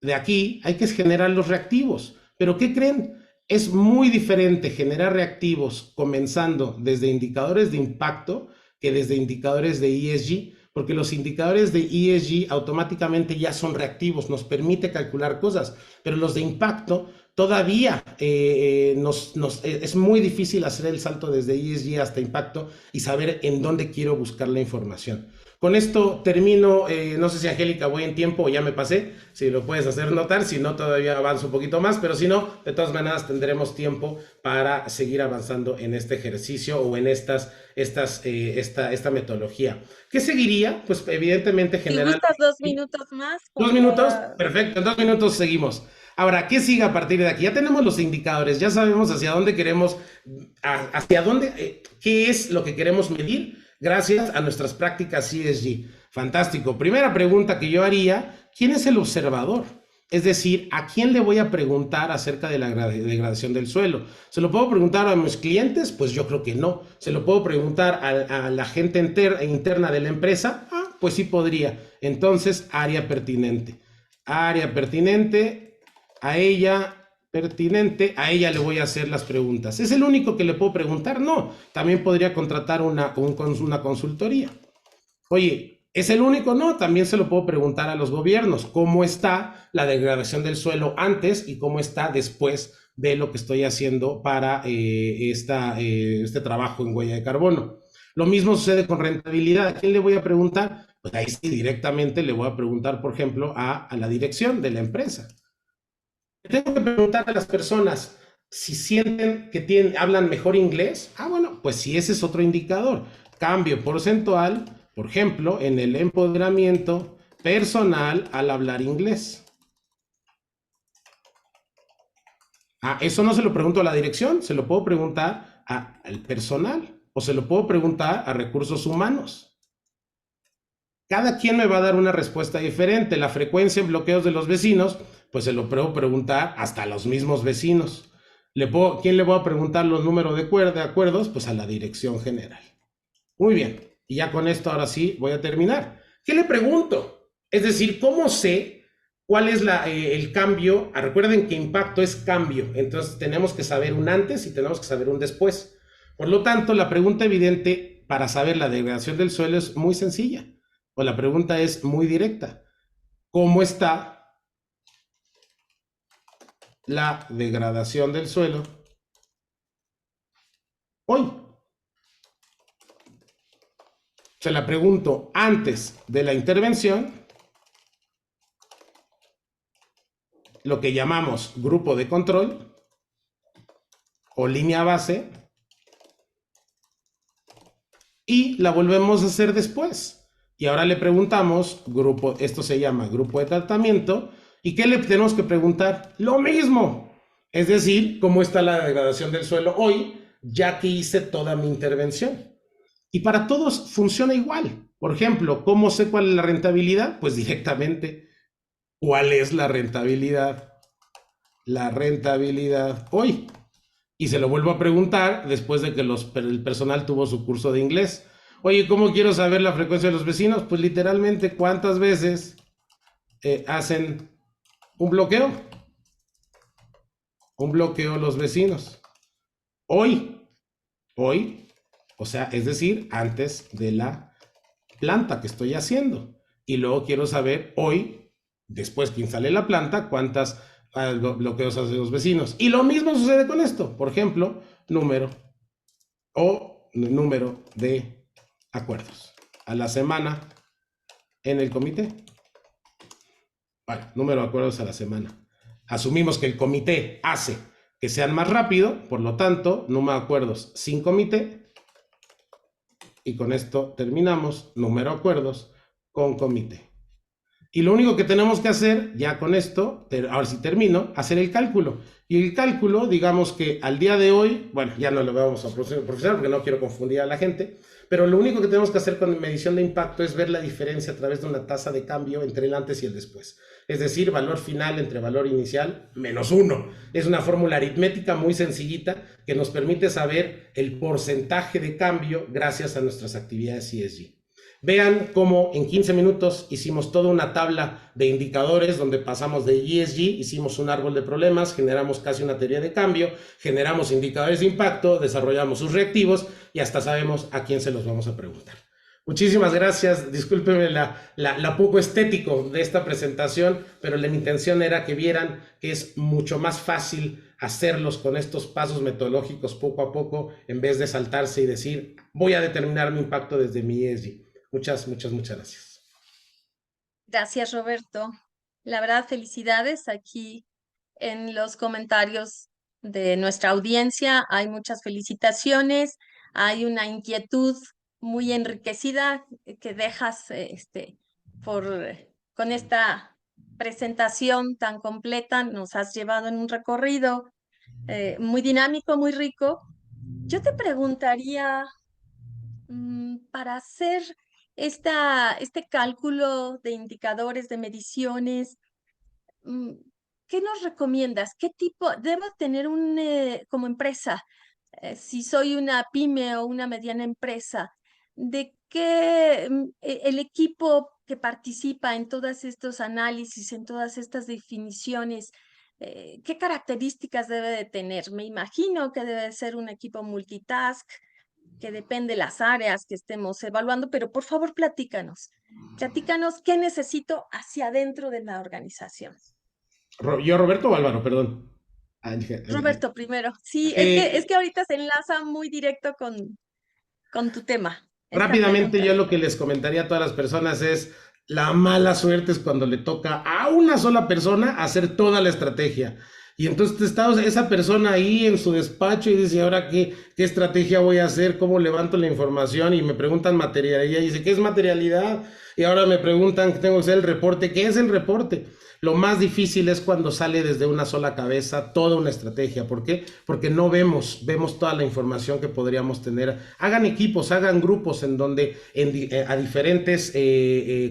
de aquí hay que generar los reactivos, pero ¿qué creen? Es muy diferente generar reactivos comenzando desde indicadores de impacto que desde indicadores de ESG, porque los indicadores de ESG automáticamente ya son reactivos, nos permite calcular cosas, pero los de impacto todavía es muy difícil hacer el salto desde ESG hasta impacto y saber en dónde quiero buscar la información. Con esto termino, no sé si Angélica voy en tiempo o ya me pasé, si lo puedes hacer notar, si no todavía avanzo un poquito más, pero si no, de todas maneras tendremos tiempo para seguir avanzando en este ejercicio o en esta metodología. ¿Qué seguiría? Pues evidentemente generar... Si gustas 2 minutos más. 2 minutos, perfecto, en 2 minutos seguimos. Ahora, ¿qué sigue a partir de aquí? Ya tenemos los indicadores, ya sabemos hacia dónde queremos, qué es lo que queremos medir gracias a nuestras prácticas ESG. Fantástico. Primera pregunta que yo haría, ¿quién es el observador? Es decir, ¿a quién le voy a preguntar acerca de la degradación del suelo? ¿Se lo puedo preguntar a mis clientes? Pues yo creo que no. ¿Se lo puedo preguntar a la gente interna de la empresa? Pues sí podría. Entonces, área pertinente. Área pertinente, a ella le voy a hacer las preguntas. ¿Es el único que le puedo preguntar? No. También podría contratar una consultoría. Oye, ¿es el único? No, también se lo puedo preguntar a los gobiernos. ¿Cómo está la degradación del suelo antes y cómo está después de lo que estoy haciendo para este trabajo en huella de carbono? Lo mismo sucede con rentabilidad. ¿A quién le voy a preguntar? Pues ahí sí, directamente le voy a preguntar, por ejemplo, a la dirección de la empresa. Tengo que preguntar a las personas si sienten que hablan mejor inglés. Bueno, pues sí, ese es otro indicador. Cambio porcentual, por ejemplo, en el empoderamiento personal al hablar inglés. Eso no se lo pregunto a la dirección, se lo puedo preguntar al personal o se lo puedo preguntar a recursos humanos. Cada quien me va a dar una respuesta diferente. La frecuencia en bloqueos de los vecinos, pues se lo puedo preguntar hasta a los mismos vecinos. ¿Quién le voy a preguntar los números de acuerdos? Pues a la dirección general. Muy bien. Y ya con esto ahora sí voy a terminar. ¿Qué le pregunto? Es decir, ¿cómo sé cuál es el cambio? Recuerden que impacto es cambio. Entonces tenemos que saber un antes y tenemos que saber un después. Por lo tanto, la pregunta evidente para saber la degradación del suelo es muy sencilla, o la pregunta es muy directa. ¿Cómo está la degradación del suelo hoy? Se la pregunto antes de la intervención, lo que llamamos grupo de control o línea base, y la volvemos a hacer después. Y ahora le preguntamos, esto se llama grupo de tratamiento, ¿y qué le tenemos que preguntar? Lo mismo. Es decir, ¿cómo está la degradación del suelo hoy, ya que hice toda mi intervención? Y para todos funciona igual. Por ejemplo, ¿cómo sé cuál es la rentabilidad? Pues directamente, ¿cuál es la rentabilidad? La rentabilidad hoy. Y se lo vuelvo a preguntar después de que el personal tuvo su curso de inglés. Oye, ¿cómo quiero saber la frecuencia de los vecinos? Pues literalmente, ¿cuántas veces hacen un bloqueo? Un bloqueo los vecinos. Hoy, o sea, es decir, antes de la planta que estoy haciendo. Y luego quiero saber hoy, después que instale la planta, cuántas bloqueos hacen los vecinos. Y lo mismo sucede con esto. Por ejemplo, número de acuerdos a la semana en el comité. Bueno, número de acuerdos a la semana. Asumimos que el comité hace que sean más rápido, por lo tanto, número de acuerdos sin comité. Y con esto terminamos, número de acuerdos con comité. Y lo único que tenemos que hacer, ya con esto, ahora sí termino, hacer el cálculo. Y el cálculo, digamos que al día de hoy, bueno, ya no lo vamos a profesor porque no quiero confundir a la gente, pero lo único que tenemos que hacer con medición de impacto es ver la diferencia a través de una tasa de cambio entre el antes y el después. Es decir, valor final entre valor inicial menos 1. Es una fórmula aritmética muy sencillita que nos permite saber el porcentaje de cambio gracias a nuestras actividades ESG. Vean cómo en 15 minutos hicimos toda una tabla de indicadores donde pasamos de ESG, hicimos un árbol de problemas, generamos casi una teoría de cambio, generamos indicadores de impacto, desarrollamos sus reactivos y hasta sabemos a quién se los vamos a preguntar. Muchísimas gracias, discúlpenme la poco estético de esta presentación, pero mi intención era que vieran que es mucho más fácil hacerlos con estos pasos metodológicos poco a poco en vez de saltarse y decir voy a determinar mi impacto desde mi ESG. Muchas gracias. Gracias, Roberto. La verdad, felicidades. Aquí en los comentarios de nuestra audiencia hay muchas felicitaciones, hay una inquietud muy enriquecida que dejas con esta presentación tan completa. Nos has llevado en un recorrido muy dinámico, muy rico. Yo te preguntaría, para hacer este cálculo de indicadores, de mediciones, ¿qué nos recomiendas? ¿Qué tipo debo tener como empresa? Si soy una pyme o una mediana empresa, ¿de qué el equipo que participa en todos estos análisis, en todas estas definiciones, qué características debe de tener? Me imagino que debe ser un equipo multitask, que depende de las áreas que estemos evaluando, pero por favor platícanos qué necesito hacia adentro de la organización. Yo, Roberto o Álvaro, perdón. Roberto, primero. Sí, es que ahorita se enlaza muy directo con tu tema. Rápidamente, yo lo que les comentaría a todas las personas es la mala suerte es cuando le toca a una sola persona hacer toda la estrategia. Y entonces está esa persona ahí en su despacho y dice, ¿ahora qué estrategia voy a hacer? ¿Cómo levanto la información? Y me preguntan materialidad. Y dice, ¿qué es materialidad? Y ahora me preguntan que tengo que hacer el reporte. ¿Qué es el reporte? Lo más difícil es cuando sale desde una sola cabeza toda una estrategia. ¿Por qué? Porque no vemos toda la información que podríamos tener. Hagan equipos, hagan grupos en donde a diferentes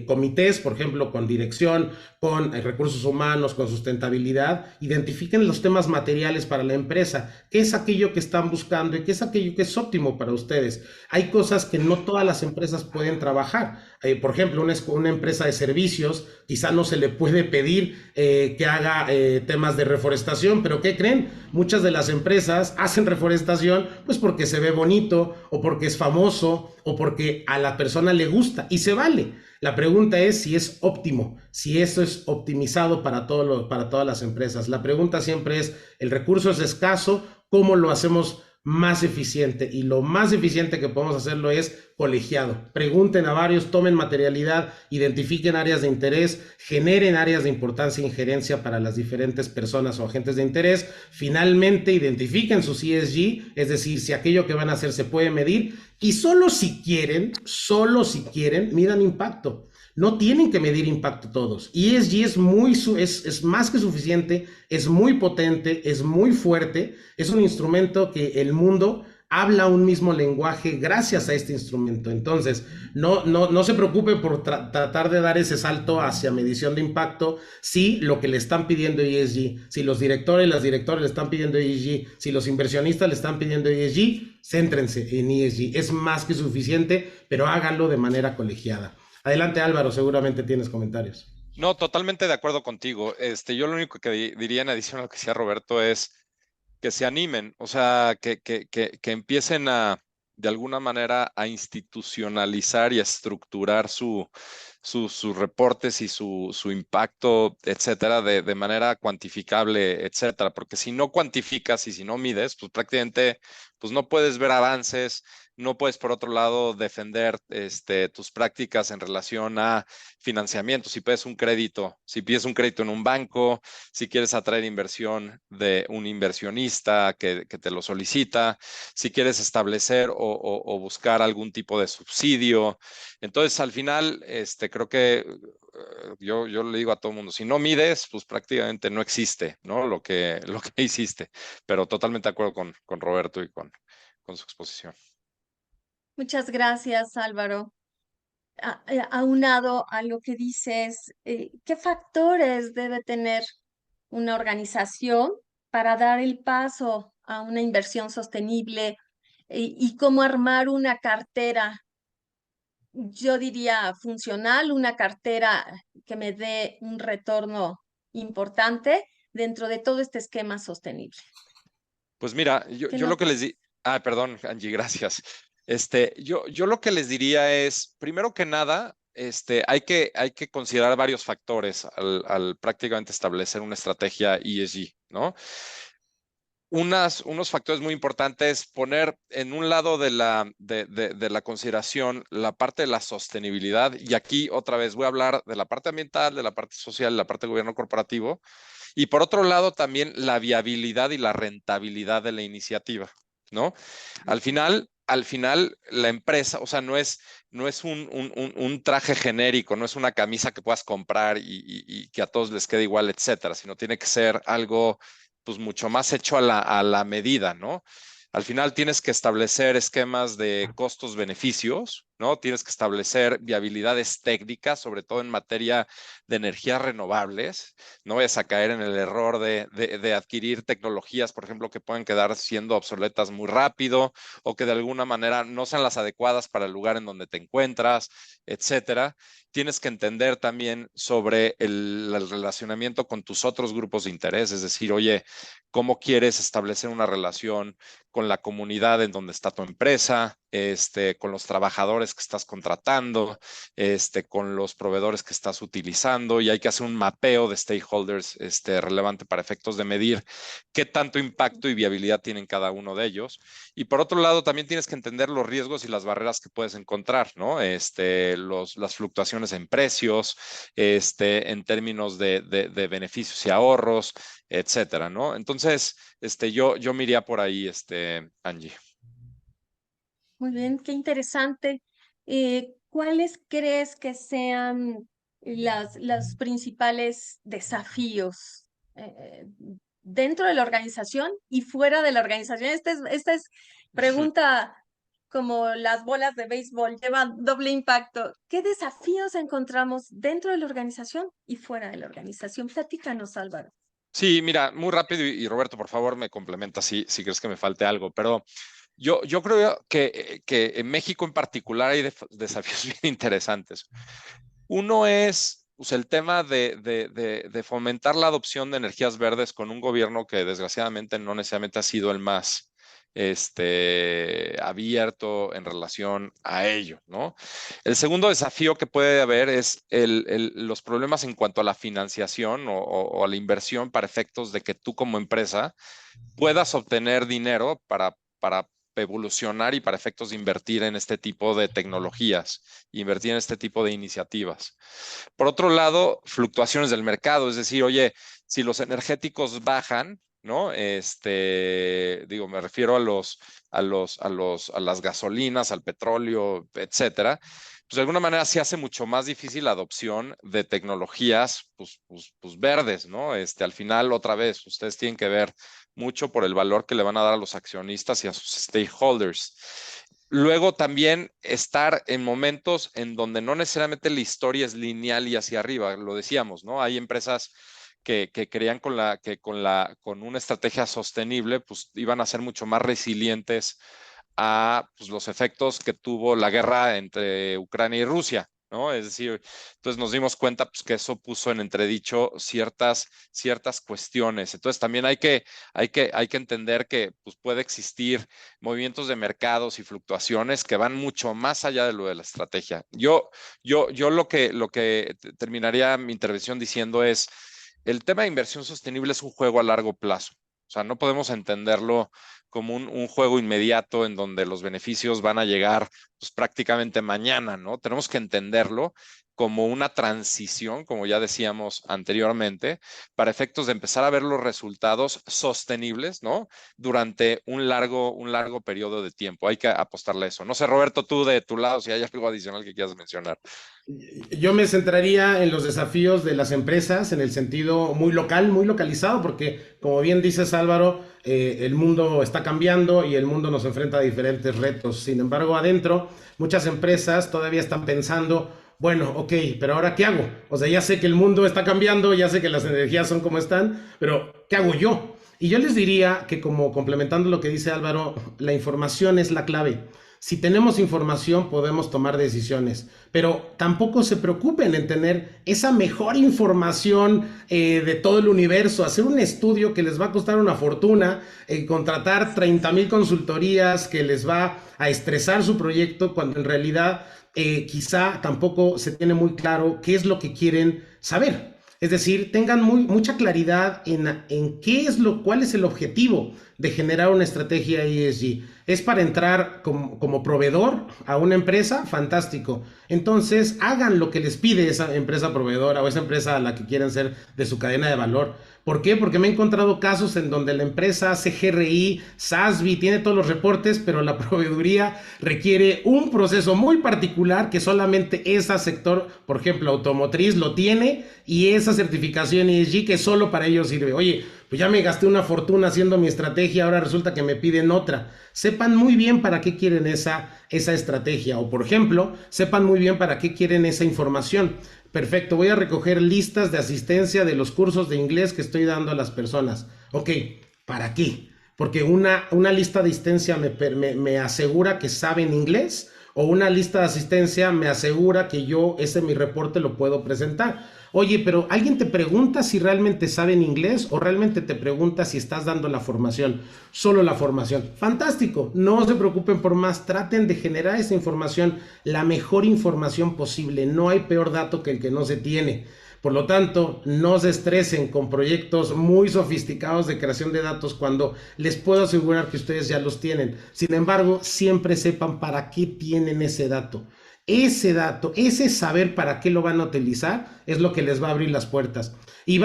comités, por ejemplo, con dirección, con recursos humanos, con sustentabilidad, identifiquen los temas materiales para la empresa. ¿Qué es aquello que están buscando y qué es aquello que es óptimo para ustedes? Hay cosas que no todas las empresas pueden trabajar. Por ejemplo, una empresa de servicios, quizá no se le puede pedir que haga temas de reforestación, pero ¿qué creen? Muchas de las empresas hacen reforestación pues porque se ve bonito o porque es famoso o porque a la persona le gusta y se vale. La pregunta es si es óptimo, si eso es optimizado para todas las empresas. La pregunta siempre es, el recurso es escaso, ¿cómo lo hacemos más eficiente? Y lo más eficiente que podemos hacerlo es colegiado. Pregunten a varios, tomen materialidad, identifiquen áreas de interés, generen áreas de importancia e injerencia para las diferentes personas o agentes de interés. Finalmente, identifiquen su ESG, es decir, si aquello que van a hacer se puede medir, y solo si quieren, midan impacto. No tienen que medir impacto todos. ESG es más que suficiente, es muy potente, es muy fuerte, es un instrumento que el mundo habla un mismo lenguaje gracias a este instrumento. Entonces, no se preocupe por tratar de dar ese salto hacia medición de impacto si lo que le están pidiendo ESG, si los directores y las directoras le están pidiendo ESG, si los inversionistas le están pidiendo ESG, céntrense en ESG. Es más que suficiente, pero háganlo de manera colegiada. Adelante, Álvaro, seguramente tienes comentarios. No, totalmente de acuerdo contigo. Yo lo único que diría en adición a lo que decía Roberto es que se animen, o sea, que empiecen de alguna manera, a institucionalizar y a estructurar sus reportes y su impacto, etcétera, de manera cuantificable, etcétera. Porque si no cuantificas y si no mides, pues prácticamente pues no puedes ver avances, no puedes, por otro lado, defender tus prácticas en relación a financiamiento. Si pides un crédito en un banco, si quieres atraer inversión de un inversionista que te lo solicita, si quieres establecer o buscar algún tipo de subsidio. Entonces, al final, creo que yo le digo a todo el mundo, si no mides, pues prácticamente no existe, ¿no? Lo que hiciste. Pero totalmente de acuerdo con Roberto y con su exposición. Muchas gracias, Álvaro. Aunado a lo que dices, ¿qué factores debe tener una organización para dar el paso a una inversión sostenible y cómo armar una cartera, yo diría funcional, una cartera que me dé un retorno importante dentro de todo este esquema sostenible? Pues mira, ¿Qué yo lo no? que les di, perdón, Angie, gracias. Yo lo que les diría es, primero que nada, hay que considerar varios factores al prácticamente establecer una estrategia ESG, ¿no? Unos factores muy importantes, poner en un lado de la consideración la parte de la sostenibilidad, y aquí otra vez voy a hablar de la parte ambiental, de la parte social, de la parte de gobierno corporativo, y por otro lado también la viabilidad y la rentabilidad de la iniciativa, ¿no? Al final la empresa, o sea, no es un traje genérico, no es una camisa que puedas comprar y que a todos les quede igual, etcétera, sino tiene que ser algo pues mucho más hecho a la medida, ¿no? Al final tienes que establecer esquemas de costos-beneficios, ¿no? Tienes que establecer viabilidades técnicas, sobre todo en materia de energías renovables. No vayas a caer en el error de adquirir tecnologías, por ejemplo, que pueden quedar siendo obsoletas muy rápido o que de alguna manera no sean las adecuadas para el lugar en donde te encuentras, etcétera. Tienes que entender también sobre el relacionamiento con tus otros grupos de interés, es decir, oye, ¿cómo quieres establecer una relación con la comunidad en donde está tu empresa, con los trabajadores que estás contratando, con los proveedores que estás utilizando? Y hay que hacer un mapeo de stakeholders relevante para efectos de medir qué tanto impacto y viabilidad tienen cada uno de ellos. Y por otro lado, también tienes que entender los riesgos y las barreras que puedes encontrar, ¿no? Las fluctuaciones en precios, en términos de beneficios y ahorros, etcétera, ¿no? Entonces, yo me iría por ahí, Angie. Muy bien, qué interesante. ¿Cuáles crees que sean los principales desafíos dentro de la organización y fuera de la organización? Esta es pregunta como las bolas de béisbol, lleva doble impacto. ¿Qué desafíos encontramos dentro de la organización y fuera de la organización? Platícanos, Álvaro. Sí, mira, muy rápido y Roberto, por favor, me complementa si crees que me falte algo, pero Yo creo que en México en particular hay desafíos bien interesantes. Uno es pues, el tema de fomentar la adopción de energías verdes con un gobierno que desgraciadamente no necesariamente ha sido el más abierto en relación a ello, ¿no? El segundo desafío que puede haber es los problemas en cuanto a la financiación o a la inversión para efectos de que tú como empresa puedas obtener dinero para evolucionar y para efectos de invertir en este tipo de tecnologías, invertir en este tipo de iniciativas. Por otro lado, fluctuaciones del mercado, es decir, oye, si los energéticos bajan, ¿no? Digo, me refiero a las gasolinas, al petróleo, etcétera. Pues de alguna manera se hace mucho más difícil la adopción de tecnologías pues verdes, ¿no? Al final, otra vez, ustedes tienen que ver mucho por el valor que le van a dar a los accionistas y a sus stakeholders. Luego también estar en momentos en donde no necesariamente la historia es lineal y hacia arriba, lo decíamos, ¿no? Hay empresas que creían con una estrategia sostenible, pues iban a ser mucho más resilientes a pues, los efectos que tuvo la guerra entre Ucrania y Rusia, ¿no? Es decir, entonces nos dimos cuenta pues, que eso puso en entredicho ciertas cuestiones. Entonces también hay que entender que pues, puede existir movimientos de mercados y fluctuaciones que van mucho más allá de lo de la estrategia. Yo lo que terminaría mi intervención diciendo es, el tema de inversión sostenible es un juego a largo plazo. O sea, no podemos entenderlo como un juego inmediato en donde los beneficios van a llegar pues, prácticamente mañana, ¿no? Tenemos que entenderlo como una transición, como ya decíamos anteriormente, para efectos de empezar a ver los resultados sostenibles, ¿no? Durante un largo periodo de tiempo. Hay que apostarle a eso. No sé, Roberto, tú de tu lado, si hay algo adicional que quieras mencionar. Yo me centraría en los desafíos de las empresas en el sentido muy local, muy localizado, porque como bien dices Álvaro, el mundo está cambiando y el mundo nos enfrenta a diferentes retos. Sin embargo, adentro, muchas empresas todavía están pensando, bueno, ok, pero ahora ¿qué hago? O sea, ya sé que el mundo está cambiando, ya sé que las energías son como están, pero ¿qué hago yo? Y yo les diría que como complementando lo que dice Álvaro, la información es la clave. Si tenemos información podemos tomar decisiones, pero tampoco se preocupen en tener esa mejor información de todo el universo, hacer un estudio que les va a costar una fortuna, contratar 30,000 consultorías que les va a estresar su proyecto cuando en realidad quizá tampoco se tiene muy claro qué es lo que quieren saber. Es decir, tengan mucha claridad en cuál es el objetivo de generar una estrategia ESG. ¿Es para entrar como proveedor a una empresa? Fantástico. Entonces, hagan lo que les pide esa empresa proveedora o esa empresa a la que quieren ser de su cadena de valor. ¿Por qué? Porque me he encontrado casos en donde la empresa hace GRI, SASB, tiene todos los reportes, pero la proveeduría requiere un proceso muy particular que solamente ese sector, por ejemplo, automotriz, lo tiene, y esa certificación ESG que solo para ellos sirve. Oye, pues ya me gasté una fortuna haciendo mi estrategia, ahora resulta que me piden otra. Sepan muy bien para qué quieren esa estrategia, o por ejemplo, sepan muy bien para qué quieren esa información. Perfecto, voy a recoger listas de asistencia de los cursos de inglés que estoy dando a las personas. Ok, ¿para qué? Porque una lista de asistencia me asegura que saben inglés, o una lista de asistencia me asegura que mi reporte lo puedo presentar. Oye, pero ¿alguien te pregunta si realmente saben inglés o realmente te pregunta si estás dando la formación? Solo la formación. Fantástico, no se preocupen por más, traten de generar esa información, la mejor información posible. No hay peor dato que el que no se tiene. Por lo tanto, no se estresen con proyectos muy sofisticados de creación de datos cuando les puedo asegurar que ustedes ya los tienen. Sin embargo, siempre sepan para qué tienen ese dato. Ese saber para qué lo van a utilizar es lo que les va a abrir las puertas. Y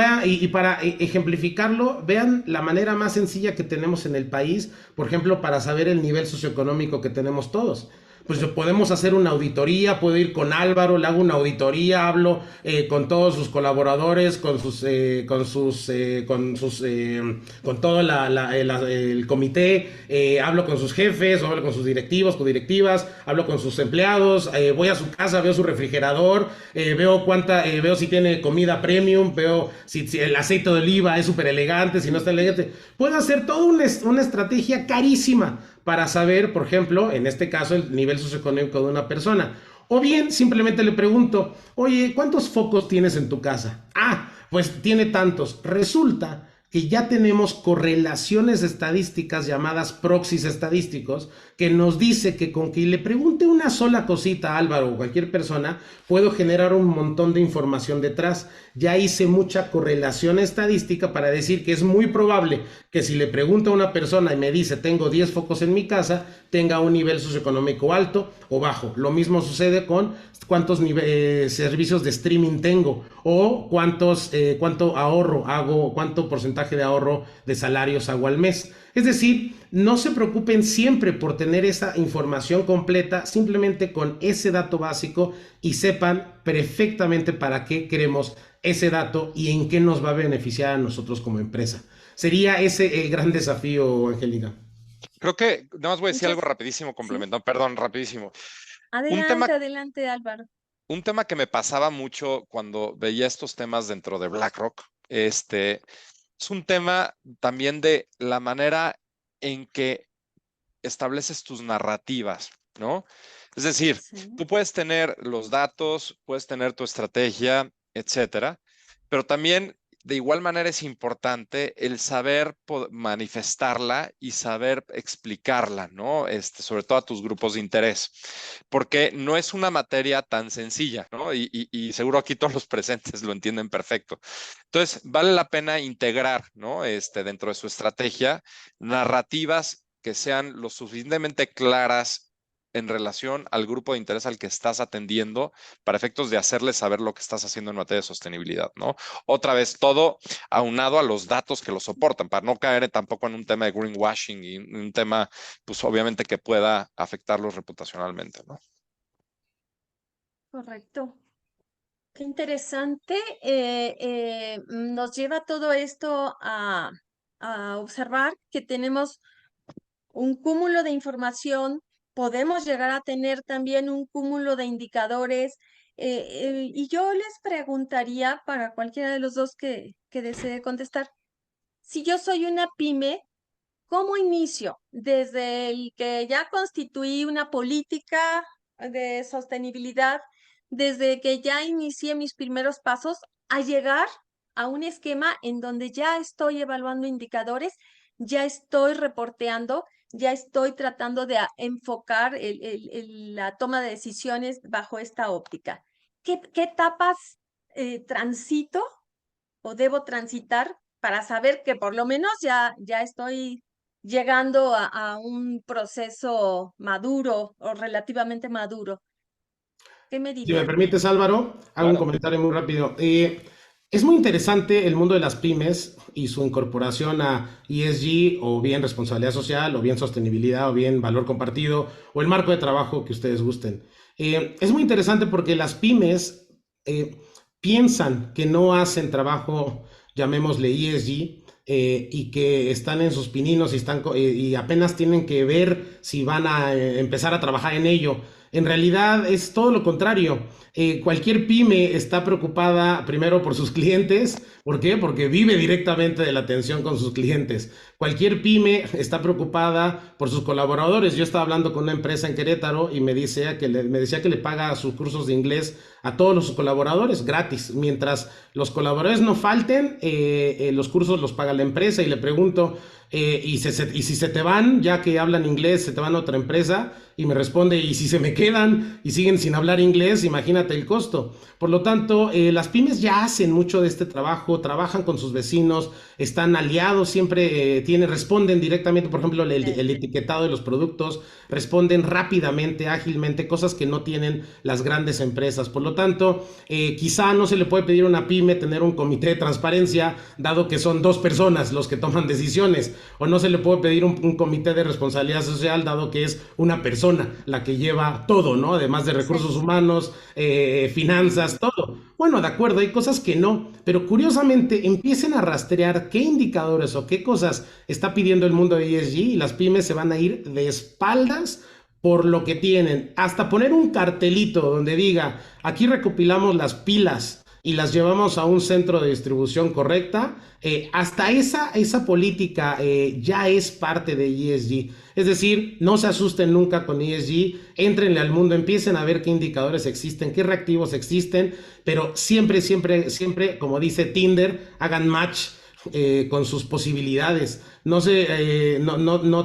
para ejemplificarlo, vean la manera más sencilla que tenemos en el país, por ejemplo, para saber el nivel socioeconómico que tenemos todos. Pues podemos hacer una auditoría, puedo ir con Álvaro, le hago una auditoría, hablo con todos sus colaboradores, con todo el comité, hablo con sus jefes, hablo con sus directivos, codirectivas, hablo con sus empleados, voy a su casa, veo su refrigerador, veo si tiene comida premium, veo si el aceite de oliva es súper elegante, si no está elegante. Puedo hacer toda una estrategia carísima para saber, por ejemplo, en este caso, el nivel socioeconómico de una persona. O bien, simplemente le pregunto, oye, ¿cuántos focos tienes en tu casa? Ah, pues tiene tantos. Resulta que ya tenemos correlaciones estadísticas llamadas proxies estadísticos, que nos dice que con que le pregunte una sola cosita a Álvaro o cualquier persona, puedo generar un montón de información detrás. Ya hice mucha correlación estadística para decir que es muy probable que si le pregunto a una persona y me dice tengo 10 focos en mi casa, tenga un nivel socioeconómico alto o bajo. Lo mismo sucede con cuántos servicios de streaming tengo o cuánto ahorro hago, cuánto porcentaje de ahorro de salarios hago al mes. Es decir, no se preocupen siempre por tener esa información completa, simplemente con ese dato básico y sepan perfectamente para qué queremos ese dato y en qué nos va a beneficiar a nosotros como empresa. Sería ese el gran desafío, Angélica. Creo que nada más voy a decir algo Muchas, rapidísimo, sí. complementando, perdón, rapidísimo. Un tema, Adelante, Álvaro. un tema que me pasaba mucho cuando veía estos temas dentro de BlackRock, es un tema también de la manera en que estableces tus narrativas, ¿no? Es decir, Sí. tú puedes tener los datos, puedes tener tu estrategia, etcétera, pero también de igual manera es importante el saber manifestarla y saber explicarla, ¿no? Sobre todo a tus grupos de interés, porque no es una materia tan sencilla, ¿no? Y seguro aquí todos los presentes lo entienden perfecto. Entonces, vale la pena integrar, ¿no? Dentro de su estrategia, narrativas que sean lo suficientemente claras en relación al grupo de interés al que estás atendiendo para efectos de hacerles saber lo que estás haciendo en materia de sostenibilidad, ¿no? Otra vez, todo aunado a los datos que lo soportan, para no caer tampoco en un tema de greenwashing y un tema, pues obviamente que pueda afectarlos reputacionalmente, ¿no? Correcto. Qué interesante. Nos lleva todo esto a observar que tenemos un cúmulo de información, podemos llegar a tener también un cúmulo de indicadores. Y yo les preguntaría para cualquiera de los dos que desee contestar, si yo soy una pyme, ¿cómo inicio? Desde el que ya constituí una política de sostenibilidad, desde que ya inicié mis primeros pasos, a llegar a un esquema en donde ya estoy evaluando indicadores, ya estoy reporteando, ya estoy tratando de enfocar la toma de decisiones bajo esta óptica. ¿Qué etapas transito o debo transitar para saber que por lo menos ya estoy llegando a un proceso maduro o relativamente maduro? ¿Qué me Si me dirían? permites, Álvaro, hago un Claro. comentario muy rápido. Es muy interesante el mundo de las pymes y su incorporación a ESG o bien responsabilidad social o bien sostenibilidad o bien valor compartido o el marco de trabajo que ustedes gusten. Es muy interesante porque las pymes piensan que no hacen trabajo, llamémosle ESG, y que están en sus pininos y apenas tienen que ver si van a empezar a trabajar en ello. En realidad es todo lo contrario. Cualquier pyme está preocupada primero por sus clientes. ¿Por qué? Porque vive directamente de la atención con sus clientes. Cualquier pyme está preocupada por sus colaboradores. Yo estaba hablando con una empresa en Querétaro y me decía que le paga sus cursos de inglés a todos los colaboradores gratis. Mientras los colaboradores no falten, los cursos los paga la empresa. Y le pregunto, y si se te van, ya que hablan inglés, se te van a otra empresa, y me responde, y si se me quedan y siguen sin hablar inglés, imagínate el costo. Por lo tanto, las pymes ya hacen mucho de este trabajo, trabajan con sus vecinos, están aliados, siempre responden directamente, por ejemplo, el etiquetado de los productos, responden rápidamente, ágilmente, cosas que no tienen las grandes empresas. Por lo tanto, quizá no se le puede pedir a una pyme tener un comité de transparencia, dado que son dos personas los que toman decisiones, o no se le puede pedir un comité de responsabilidad social, dado que es una persona la que lleva todo, ¿no? Además de recursos humanos, finanzas, todo. Bueno, de acuerdo, hay cosas que no, pero curiosamente empiecen a rastrear qué indicadores o qué cosas está pidiendo el mundo de ESG y las pymes se van a ir de espaldas por lo que tienen. Hasta poner un cartelito donde diga, aquí recopilamos las pilas y las llevamos a un centro de distribución correcta, hasta esa política ya es parte de ESG. Es decir, no se asusten nunca con ESG, entrenle al mundo, empiecen a ver qué indicadores existen, qué reactivos existen, pero siempre, siempre, siempre, como dice Tinder, hagan match con sus posibilidades. No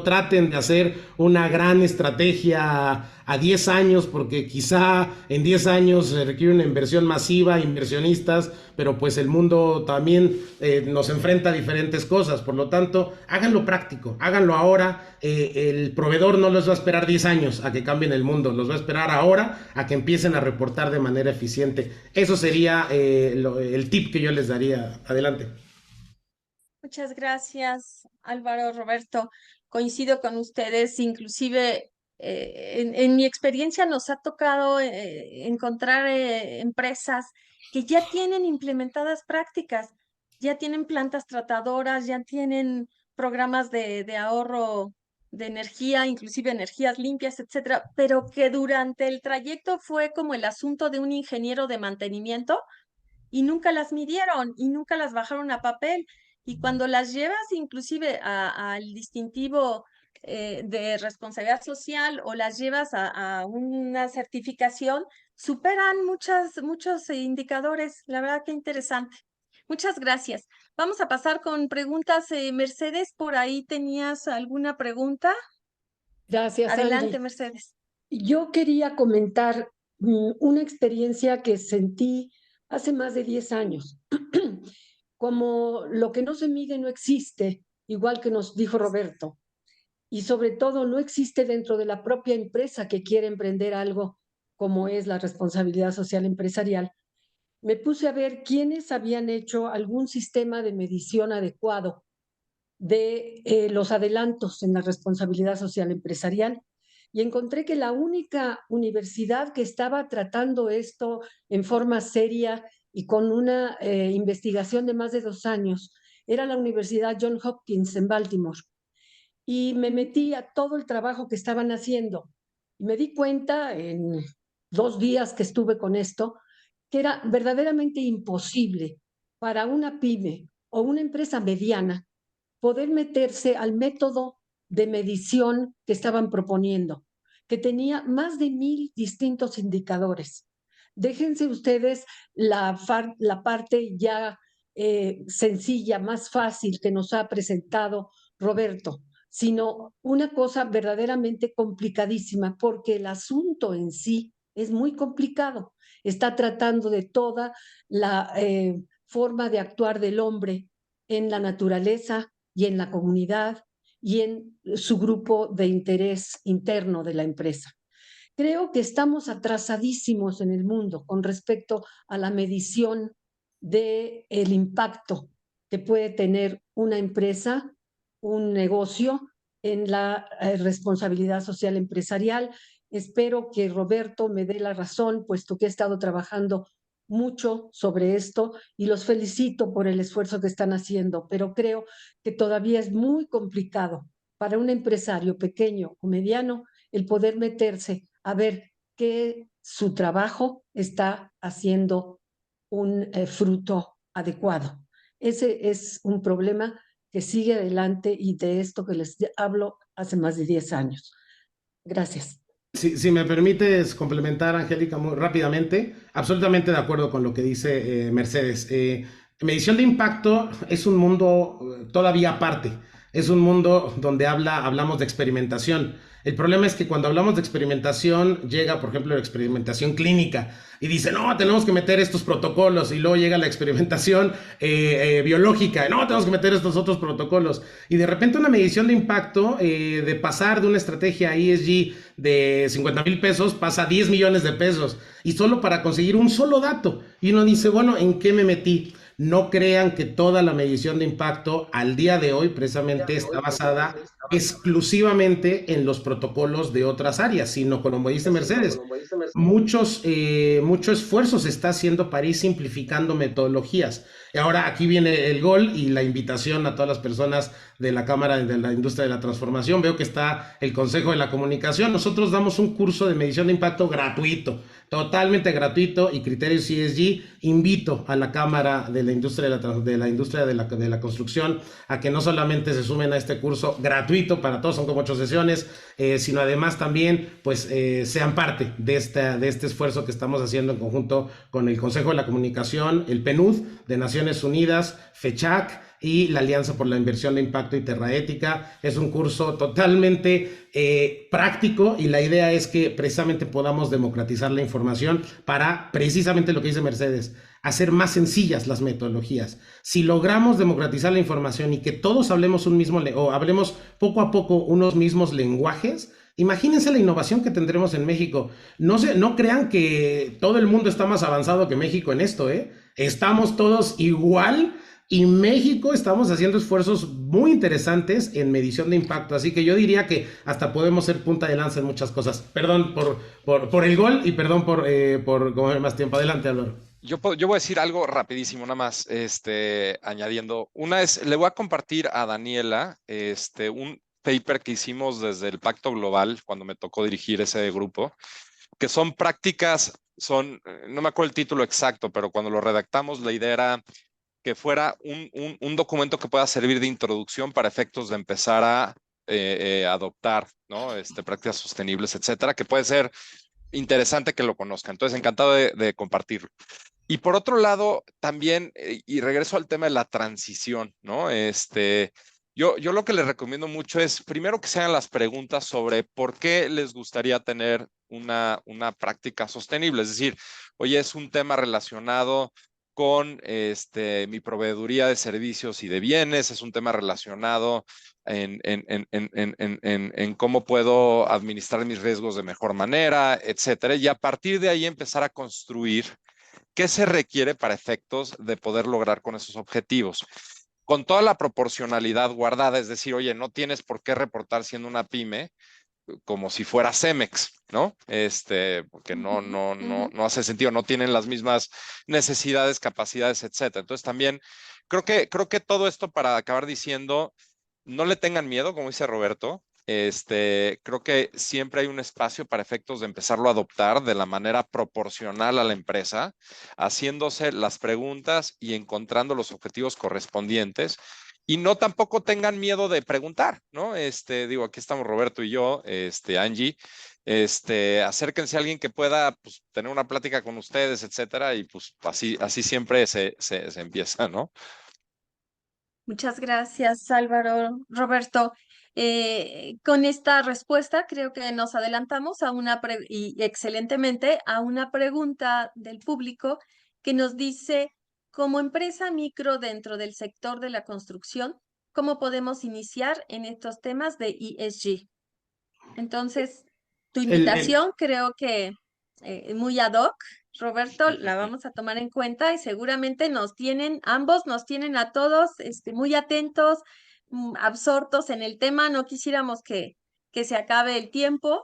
traten de hacer una gran estrategia a 10 años, porque quizá en 10 años se requiere una inversión masiva, inversionistas, pero pues el mundo también nos enfrenta a diferentes cosas. Por lo tanto, háganlo práctico, háganlo ahora. El proveedor no los va a esperar 10 años a que cambien el mundo, los va a esperar ahora a que empiecen a reportar de manera eficiente. Eso sería el tip que yo les daría. Adelante. Muchas gracias, Álvaro, Roberto. Coincido con ustedes, inclusive en mi experiencia nos ha tocado encontrar empresas que ya tienen implementadas prácticas, ya tienen plantas tratadoras, ya tienen programas de ahorro de energía, inclusive energías limpias, etcétera, pero que durante el trayecto fue como el asunto de un ingeniero de mantenimiento y nunca las midieron y nunca las bajaron a papel. Y cuando las llevas inclusive al distintivo de responsabilidad social o las llevas a una certificación, superan muchos indicadores. La verdad que interesante. Muchas gracias. Vamos a pasar con preguntas. Mercedes, ¿por ahí tenías alguna pregunta? Gracias, Adelante, Angie. Mercedes. Yo quería comentar una experiencia que sentí hace más de 10 años. Como lo que no se mide no existe, igual que nos dijo Roberto, y sobre todo no existe dentro de la propia empresa que quiere emprender algo como es la responsabilidad social empresarial. Me puse a ver quiénes habían hecho algún sistema de medición adecuado de los adelantos en la responsabilidad social empresarial y encontré que la única universidad que estaba tratando esto en forma seria y con una investigación de más de 2 años era la Universidad Johns Hopkins en Baltimore. Y me metí a todo el trabajo que estaban haciendo y me di cuenta en 2 días que estuve con esto que era verdaderamente imposible para una pyme o una empresa mediana poder meterse al método de medición que estaban proponiendo, que tenía más de 1000 distintos indicadores. Déjense ustedes la parte ya sencilla, más fácil que nos ha presentado Roberto, sino una cosa verdaderamente complicadísima, porque el asunto en sí es muy complicado. Está tratando de toda la forma de actuar del hombre en la naturaleza y en la comunidad y en su grupo de interés interno de la empresa. Creo que estamos atrasadísimos en el mundo con respecto a la medición del impacto que puede tener una empresa, un negocio en la responsabilidad social empresarial. Espero que Roberto me dé la razón, puesto que he estado trabajando mucho sobre esto y los felicito por el esfuerzo que están haciendo, pero creo que todavía es muy complicado para un empresario pequeño o mediano el poder meterse a ver que su trabajo está haciendo un fruto adecuado. Ese es un problema que sigue adelante y de esto que les hablo hace más de 10 años. Gracias. Si me permites complementar, Angélica, muy rápidamente, absolutamente de acuerdo con lo que dice Mercedes. Medición de impacto es un mundo todavía aparte, es un mundo donde hablamos de experimentación. El problema es que cuando hablamos de experimentación llega, por ejemplo, la experimentación clínica y dice, no, tenemos que meter estos protocolos, y luego llega la experimentación biológica, no, tenemos que meter estos otros protocolos, y de repente una medición de impacto de pasar de una estrategia ESG de 50,000 pesos pasa a 10 millones de pesos, y solo para conseguir un solo dato, y uno dice, bueno, ¿en qué me metí? No crean que toda la medición de impacto al día de hoy precisamente está basada exclusivamente en los protocolos de otras áreas, sino como dice Mercedes, mucho esfuerzo se está haciendo para ir simplificando metodologías. Y ahora aquí viene el gol y la invitación a todas las personas de la Cámara de la Industria de la Transformación. Veo que está el Consejo de la Comunicación. Nosotros damos un curso de medición de impacto gratuito. totalmente gratuito y criterios ESG. Invito a la Cámara de la Industria de la Construcción a que no solamente se sumen a este curso gratuito para todos, son como 8 sesiones, sino además también pues sean parte de este esfuerzo que estamos haciendo en conjunto con el Consejo de la Comunicación, el PNUD de Naciones Unidas, FECHAC y la Alianza por la Inversión de Impacto y Terraética. Es un curso totalmente práctico y la idea es que precisamente podamos democratizar la información para precisamente lo que dice Mercedes, hacer más sencillas las metodologías. Si logramos democratizar la información y que todos hablemos o hablemos poco a poco unos mismos lenguajes, imagínense la innovación que tendremos en México. No crean que todo el mundo está más avanzado que México en esto, ¿eh? Estamos todos igual. Y México estamos haciendo esfuerzos muy interesantes en medición de impacto, así que yo diría que hasta podemos ser punta de lanza en muchas cosas. Perdón por el gol y perdón por comer más tiempo. Adelante, Álvaro. Yo voy a decir algo rapidísimo, nada más, añadiendo. Una es, le voy a compartir a Daniela un paper que hicimos desde el Pacto Global, cuando me tocó dirigir ese grupo, que son prácticas, no me acuerdo el título exacto, pero cuando lo redactamos, la idea era que fuera un documento que pueda servir de introducción para efectos de empezar a adoptar, ¿no? Prácticas sostenibles, etcétera, que puede ser interesante que lo conozcan. Entonces, encantado de compartirlo. Y por otro lado, también, y regreso al tema de la transición, ¿no? Yo lo que les recomiendo mucho es, primero, que se hagan las preguntas sobre por qué les gustaría tener una práctica sostenible. Es decir, oye, es un tema relacionado con mi proveeduría de servicios y de bienes, es un tema relacionado en cómo puedo administrar mis riesgos de mejor manera, etcétera. Y a partir de ahí empezar a construir qué se requiere para efectos de poder lograr con esos objetivos. Con toda la proporcionalidad guardada, es decir, oye, no tienes por qué reportar siendo una pyme como si fuera Cemex, ¿no? Porque no hace sentido, no tienen las mismas necesidades, capacidades, etcétera. Entonces también creo que todo esto, para acabar diciendo, no le tengan miedo, como dice Roberto. Creo que siempre hay un espacio para efectos de empezarlo a adoptar de la manera proporcional a la empresa, haciéndose las preguntas y encontrando los objetivos correspondientes. Y no tampoco tengan miedo de preguntar, ¿no? Digo, aquí estamos Roberto y yo, Angie. Acérquense a alguien que pueda, pues, tener una plática con ustedes, etcétera, y pues así siempre se empieza, ¿no? Muchas gracias, Álvaro. Roberto, con esta respuesta creo que nos adelantamos y excelentemente a una pregunta del público que nos dice, como empresa micro dentro del sector de la construcción, ¿cómo podemos iniciar en estos temas de ESG? Entonces, tu invitación creo que muy ad hoc, Roberto, la vamos a tomar en cuenta y seguramente ambos nos tienen a todos muy atentos, absortos en el tema. No quisiéramos que se acabe el tiempo.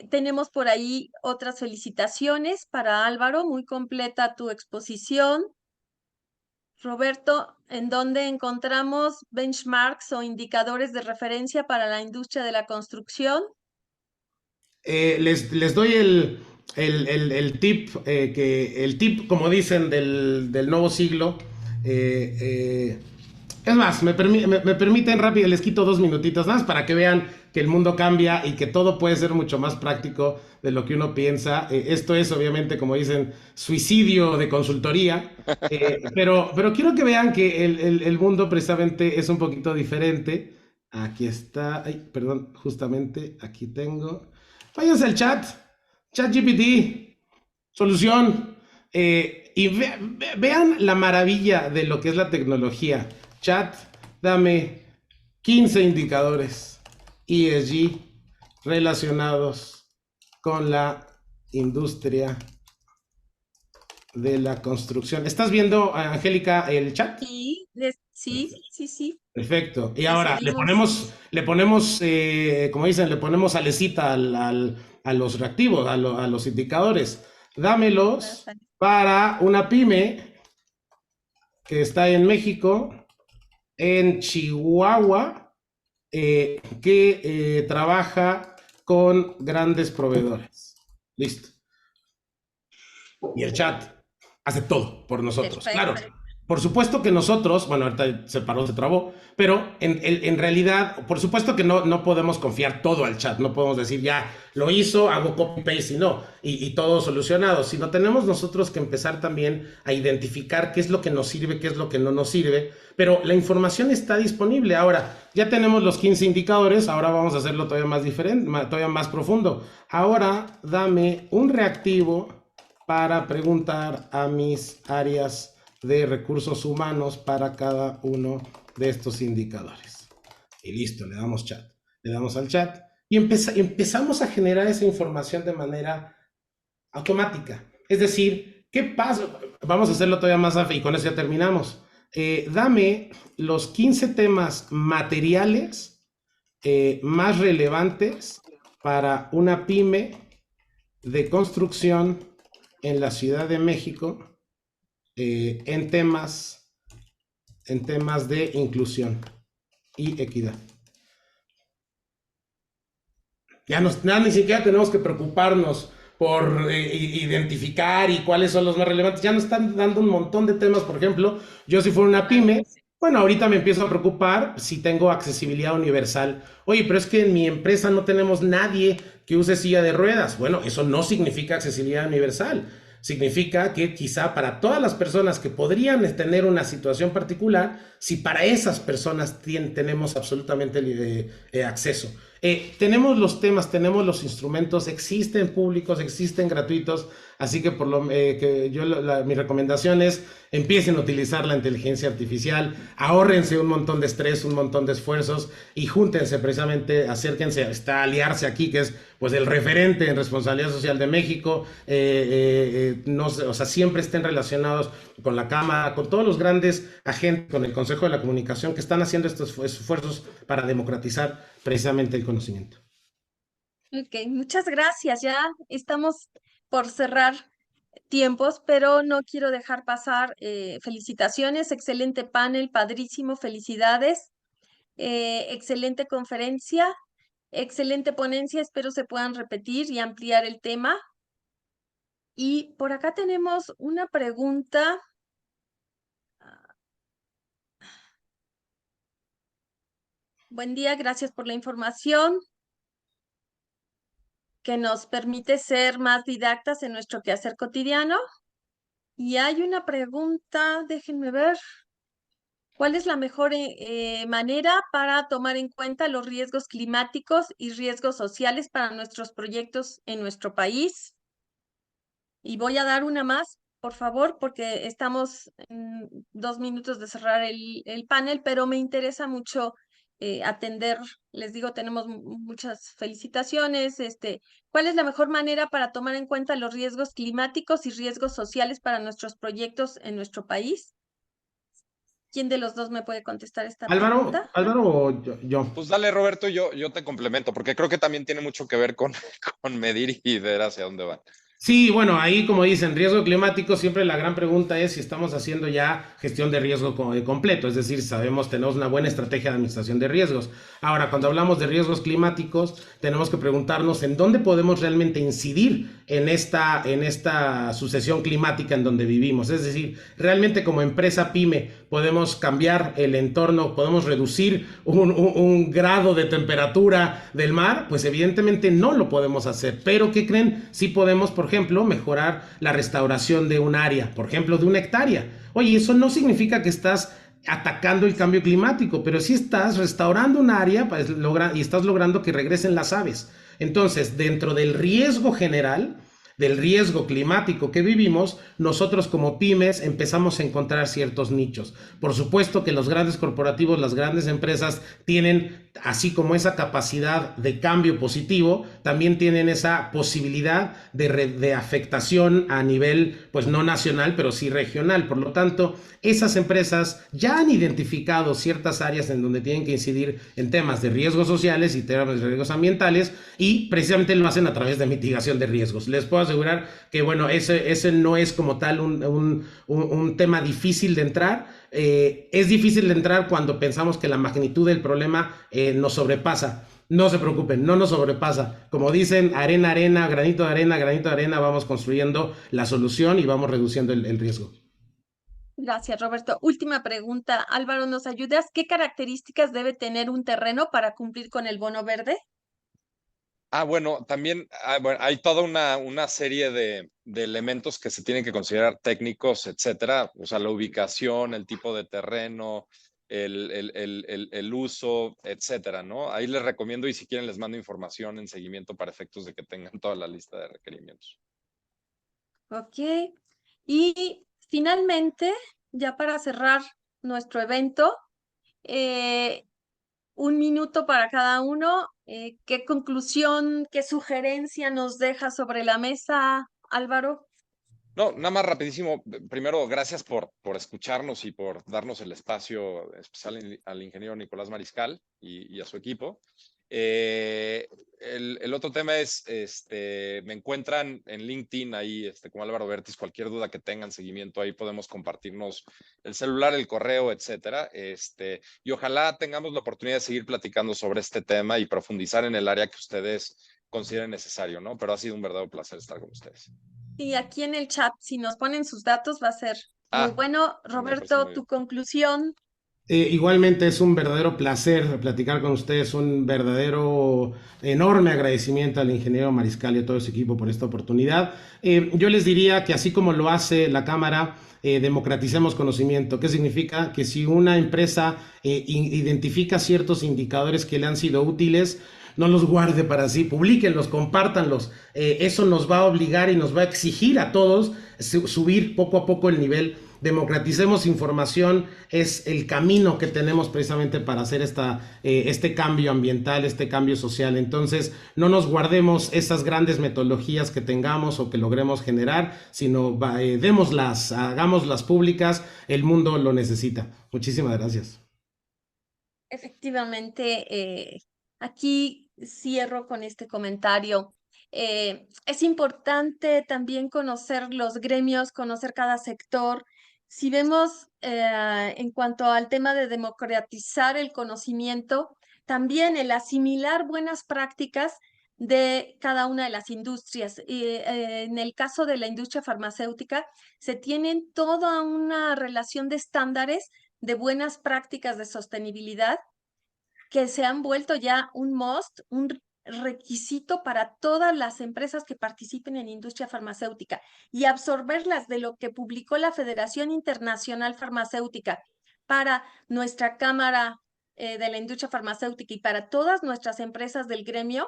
Tenemos por ahí otras felicitaciones para Álvaro, muy completa tu exposición. Roberto, ¿en dónde encontramos benchmarks o indicadores de referencia para la industria de la construcción? Les doy el tip, el tip, como dicen, del nuevo siglo. Es más, me permiten rápido, les quito 2 minutitos más para que vean que el mundo cambia y que todo puede ser mucho más práctico de lo que uno piensa. Esto es, obviamente, como dicen, suicidio de consultoría, pero quiero que vean que el mundo precisamente es un poquito diferente. Aquí está, ay, perdón, justamente aquí tengo. Váyanse al ChatGPT, solución, y vean la maravilla de lo que es la tecnología. Chat, dame 15 indicadores ESG relacionados con la industria de la construcción. ¿Estás viendo, Angélica, el chat? Sí, sí. Perfecto. Y Sí, ahora seguimos. le ponemos, como dicen, le ponemos salecita a los reactivos, a los indicadores. Dámelos para una pyme que está en México, en Chihuahua, que trabaja con grandes proveedores. Listo. y el chat hace todo por nosotros. Claro, Perfecto. por supuesto que nosotros, bueno, ahorita se paró, se trabó, pero en realidad, por supuesto que no podemos confiar todo al chat, no podemos decir ya lo hizo, hago copy-paste y no, y todo solucionado, sino tenemos nosotros que empezar también a identificar qué es lo que nos sirve, qué es lo que no nos sirve, pero la información está disponible. Ahora, ya tenemos los 15 indicadores, ahora vamos a hacerlo todavía más diferente, todavía más profundo. Ahora, dame un reactivo para preguntar a mis áreas de recursos humanos para cada uno de estos indicadores. Y listo, le damos chat. Le damos al chat y empezamos a generar esa información de manera automática. Es decir, ¿qué pasa? Vamos a hacerlo todavía más y con eso ya terminamos. Dame los 15 temas materiales más relevantes para una pyme de construcción en la Ciudad de México en temas de inclusión y equidad. Ya ni siquiera tenemos que preocuparnos por identificar y cuáles son los más relevantes. Ya nos están dando un montón de temas. Por ejemplo, yo si fuera una pyme, bueno, ahorita me empiezo a preocupar si tengo accesibilidad universal. Oye, pero es que en mi empresa no tenemos nadie que use silla de ruedas. Bueno, eso no significa accesibilidad universal. Significa que quizá para todas las personas que podrían tener una situación particular, si para esas personas tenemos absolutamente acceso. Tenemos los temas, tenemos los instrumentos, existen públicos, existen gratuitos, así que mi recomendación es empiecen a utilizar la inteligencia artificial, ahórrense un montón de estrés, un montón de esfuerzos y júntense precisamente, acérquense a aliarse aquí, que es pues el referente en responsabilidad social de México, o sea, siempre estén relacionados con la Cámara, con todos los grandes agentes, con el Consejo de la Comunicación, que están haciendo estos esfuerzos para democratizar precisamente el conocimiento. Ok, muchas gracias. Ya estamos por cerrar tiempos, pero no quiero dejar pasar felicitaciones, excelente panel, padrísimo, felicidades, excelente conferencia, excelente ponencia, espero se puedan repetir y ampliar el tema. Y por acá tenemos una pregunta. Buen día, gracias por la información que nos permite ser más didactas en nuestro quehacer cotidiano. Y hay una pregunta, déjenme ver. ¿Cuál es la mejor manera para tomar en cuenta los riesgos climáticos y riesgos sociales para nuestros proyectos en nuestro país? Y voy a dar una más, por favor, porque estamos en 2 minutos de cerrar el panel, pero me interesa mucho atender, les digo, tenemos muchas felicitaciones. ¿Cuál es la mejor manera para tomar en cuenta los riesgos climáticos y riesgos sociales para nuestros proyectos en nuestro país? ¿Quién de los dos me puede contestar esta pregunta? Álvaro o yo. Pues dale, Roberto, yo te complemento, porque creo que también tiene mucho que ver con medir y ver hacia dónde van. Sí, bueno, ahí como dicen, riesgo climático, siempre la gran pregunta es si estamos haciendo ya gestión de riesgo completo, es decir, tenemos una buena estrategia de administración de riesgos. Ahora, cuando hablamos de riesgos climáticos, tenemos que preguntarnos en dónde podemos realmente incidir en esta sucesión climática en donde vivimos. Es decir, realmente como empresa pyme podemos cambiar el entorno, podemos reducir un grado de temperatura del mar, pues evidentemente no lo podemos hacer. Pero ¿qué creen? Sí podemos, por ejemplo, mejorar la restauración de un área, por ejemplo, de 1 hectárea. Oye, eso no significa que estás atacando el cambio climático, pero sí estás restaurando un área pues, y estás logrando que regresen las aves. Entonces, dentro del riesgo general, del riesgo climático que vivimos, nosotros como pymes empezamos a encontrar ciertos nichos. Por supuesto que los grandes corporativos, las grandes empresas tienen, así como esa capacidad de cambio positivo, también tienen esa posibilidad de afectación a nivel, pues no nacional, pero sí regional. Por lo tanto, esas empresas ya han identificado ciertas áreas en donde tienen que incidir en temas de riesgos sociales y temas de riesgos ambientales y precisamente lo hacen a través de mitigación de riesgos. Les puedo asegurar que, bueno, ese no es como tal un tema difícil de entrar. Es difícil de entrar cuando pensamos que la magnitud del problema nos sobrepasa. No se preocupen, no nos sobrepasa. Como dicen, arena, arena, granito de arena, vamos construyendo la solución y vamos reduciendo el riesgo. Gracias, Roberto. Última pregunta. Álvaro, ¿nos ayudas? ¿Qué características debe tener un terreno para cumplir con el bono verde? Bueno, también bueno, hay toda una serie de elementos que se tienen que considerar técnicos, etcétera. O sea, la ubicación, el tipo de terreno, el uso, etcétera, ¿no? Ahí les recomiendo y si quieren les mando información en seguimiento para efectos de que tengan toda la lista de requerimientos. Ok. Y finalmente, ya para cerrar nuestro evento, eh, 1 minuto para cada uno. ¿Qué conclusión, qué sugerencia nos deja sobre la mesa, Álvaro? No, nada más rapidísimo. Primero, gracias por escucharnos y por darnos el espacio especial al ingeniero Nicolás Mariscal y a su equipo. El otro tema es, me encuentran en LinkedIn ahí, como Álvaro Bertis, cualquier duda que tengan, seguimiento, ahí podemos compartirnos el celular, el correo, etcétera. Y ojalá tengamos la oportunidad de seguir platicando sobre este tema y profundizar en el área que ustedes consideren necesario, ¿no? Pero ha sido un verdadero placer estar con ustedes. Y aquí en el chat, si nos ponen sus datos, va a ser muy bueno. Me parece Roberto, muy tu bien. conclusión. Igualmente es un verdadero placer platicar con ustedes, un verdadero enorme agradecimiento al ingeniero Mariscal y a todo su equipo por esta oportunidad. Yo les diría que así como lo hace la Cámara, democraticemos conocimiento. ¿Qué significa? Que si una empresa identifica ciertos indicadores que le han sido útiles, no los guarde para sí, publíquenlos, compártanlos. Eso nos va a obligar y nos va a exigir a todos subir poco a poco el nivel. Democraticemos información, es el camino que tenemos precisamente para hacer este cambio ambiental, este cambio social. Entonces, no nos guardemos esas grandes metodologías que tengamos o que logremos generar, sino démoslas, hagámoslas públicas, el mundo lo necesita. Muchísimas gracias. Efectivamente, aquí cierro con este comentario. Es importante también conocer los gremios, conocer cada sector. Si vemos en cuanto al tema de democratizar el conocimiento, también el asimilar buenas prácticas de cada una de las industrias. En el caso de la industria farmacéutica, se tienen toda una relación de estándares de buenas prácticas de sostenibilidad que se han vuelto ya un must, un requisito para todas las empresas que participen en industria farmacéutica y absorberlas de lo que publicó la Federación Internacional Farmacéutica para nuestra Cámara de la Industria Farmacéutica y para todas nuestras empresas del gremio.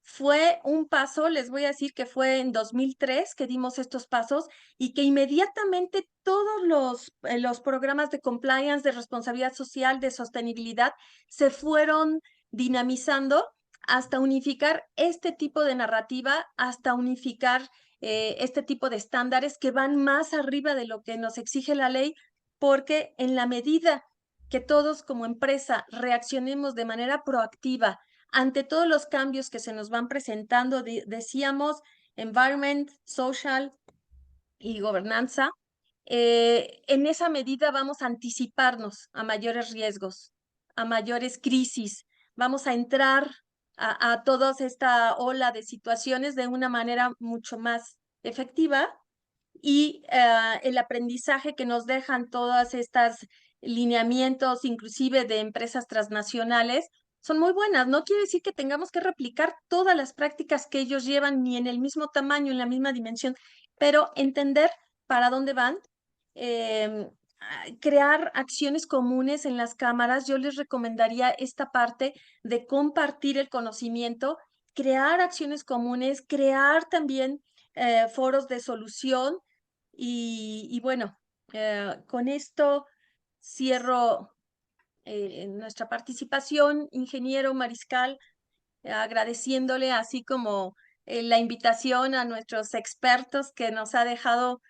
Fue un paso, les voy a decir que fue en 2003 que dimos estos pasos y que inmediatamente todos los programas de compliance, de responsabilidad social, de sostenibilidad, se fueron dinamizando hasta unificar este tipo de narrativa, hasta unificar este tipo de estándares que van más arriba de lo que nos exige la ley, porque en la medida que todos como empresa reaccionemos de manera proactiva, ante todos los cambios que se nos van presentando, decíamos, environment, social y gobernanza, en esa medida vamos a anticiparnos a mayores riesgos, a mayores crisis, vamos a entrar a toda esta ola de situaciones de una manera mucho más efectiva y el aprendizaje que nos dejan todas estas lineamientos, inclusive de empresas transnacionales, son muy buenas. No quiere decir que tengamos que replicar todas las prácticas que ellos llevan, ni en el mismo tamaño, en la misma dimensión, pero entender para dónde van, crear acciones comunes en las cámaras. Yo les recomendaría esta parte de compartir el conocimiento, crear acciones comunes, crear también foros de solución y bueno, con esto cierro nuestra participación, ingeniero Mariscal, agradeciéndole así como la invitación a nuestros expertos que nos ha dejado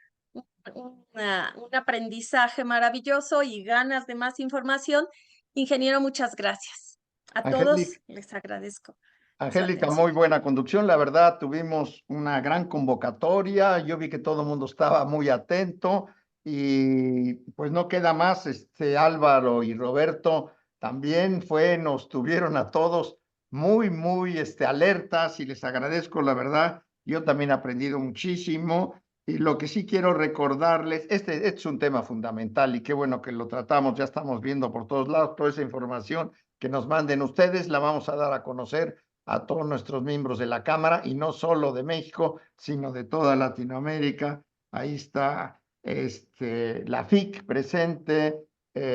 un aprendizaje maravilloso y ganas de más información. Ingeniero, muchas gracias. A todos les agradezco. Angélica, muy buena conducción. La verdad, tuvimos una gran convocatoria. Yo vi que todo el mundo estaba muy atento y pues no queda más. Álvaro y Roberto también nos tuvieron a todos muy alertas y les agradezco, la verdad. Yo también he aprendido muchísimo. Y lo que sí quiero recordarles, este es un tema fundamental y qué bueno que lo tratamos, ya estamos viendo por todos lados toda esa información que nos manden ustedes, la vamos a dar a conocer a todos nuestros miembros de la Cámara y no solo de México, sino de toda Latinoamérica. Ahí está la FIC presente,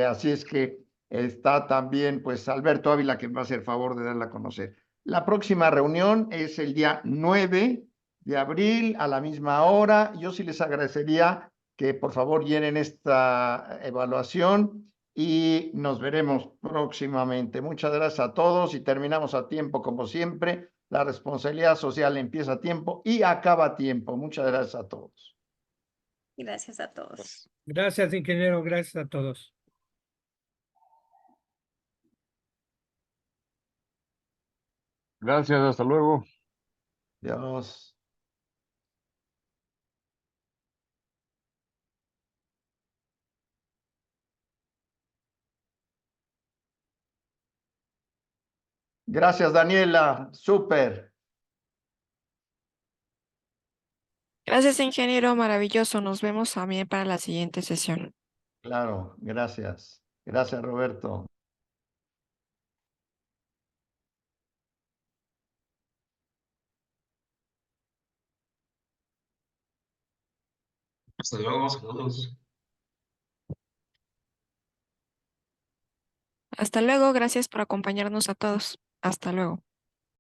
así es que está también pues Alberto Ávila que me va a hacer favor de darla a conocer. La próxima reunión es el día 9 de abril a la misma hora. Yo sí les agradecería que por favor llenen esta evaluación y nos veremos próximamente. Muchas gracias a todos y terminamos a tiempo como siempre. La responsabilidad social empieza a tiempo y acaba a tiempo. Muchas gracias a todos. Gracias a todos. Gracias, ingeniero. Gracias a todos. Gracias, hasta luego. Adiós. Gracias, Daniela. Súper. Gracias, ingeniero. Maravilloso. Nos vemos también para la siguiente sesión. Claro, gracias. Gracias, Roberto. Hasta luego, saludos. Hasta luego. Gracias por acompañarnos a todos. Hasta luego.